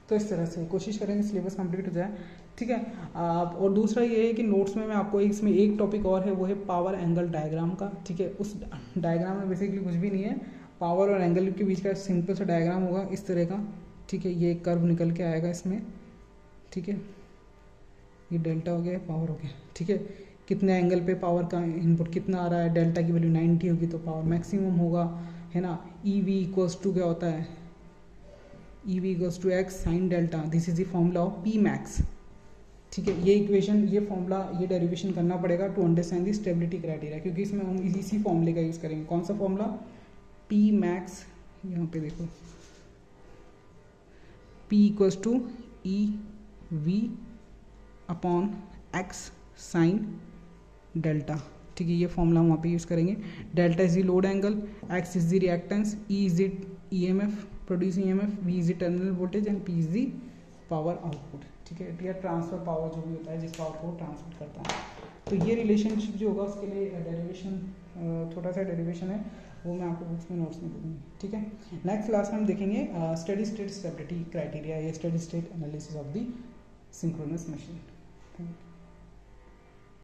तो इस तरह से कोशिश करेंगे सिलेबस कंप्लीट हो जाए। ठीक है, और दूसरा ये है कि नोट्स में मैं आपको इसमें एक टॉपिक और है, वो है पावर एंगल डायग्राम का। ठीक है, उस डायग्राम में बेसिकली कुछ भी नहीं है, पावर और एंगल के बीच का सिंपल सा डायग्राम होगा इस तरह का। ठीक है, ये कर्व निकल के आएगा इसमें। ठीक है, ये डेल्टा हो गया, पावर हो गया। ठीक है, कितने एंगल पे पावर का इनपुट कितना आ रहा है, डेल्टा की वैल्यू 90 होगी तो पावर मैक्सिमम होगा, है ना। ई वी इक्वल्स टू क्या होता है, E V equals to X sine delta, this is the formula of P max. ठीक है, ये इक्वेशन, ये फॉर्मूला, ये डेरिवेशन करना पड़ेगा to understand the stability criteria, क्योंकि इसमें हम इसी फॉर्मूले का यूज़ करेंगे। कौन सा फॉर्मूला, पी मैक्स, यहाँ पे देखो, P equals to E V upon X sine delta. ठीक है, ये फॉर्मूला हम वहाँ पे यूज़ करेंगे। Delta is the load angle, X is the reactance, E is the EMF producing EMF, V is the terminal voltage and P is the power output. ठीक है, या ट्रांसफर पावर जो भी होता है जिस पावर को ट्रांसफर करता है। तो ये रिलेशनशिप जो होगा उसके लिए डेरिवेशन, छोटा सा डेरिवेशन है, वो मैं आपको बुक्स में नोट्स में दूँगी। ठीक है, नेक्स्ट क्लास में हम देखेंगे स्टडी स्टेट स्टेबिलिटी क्राइटेरिया या steady state analysis of the synchronous machine. Thank you.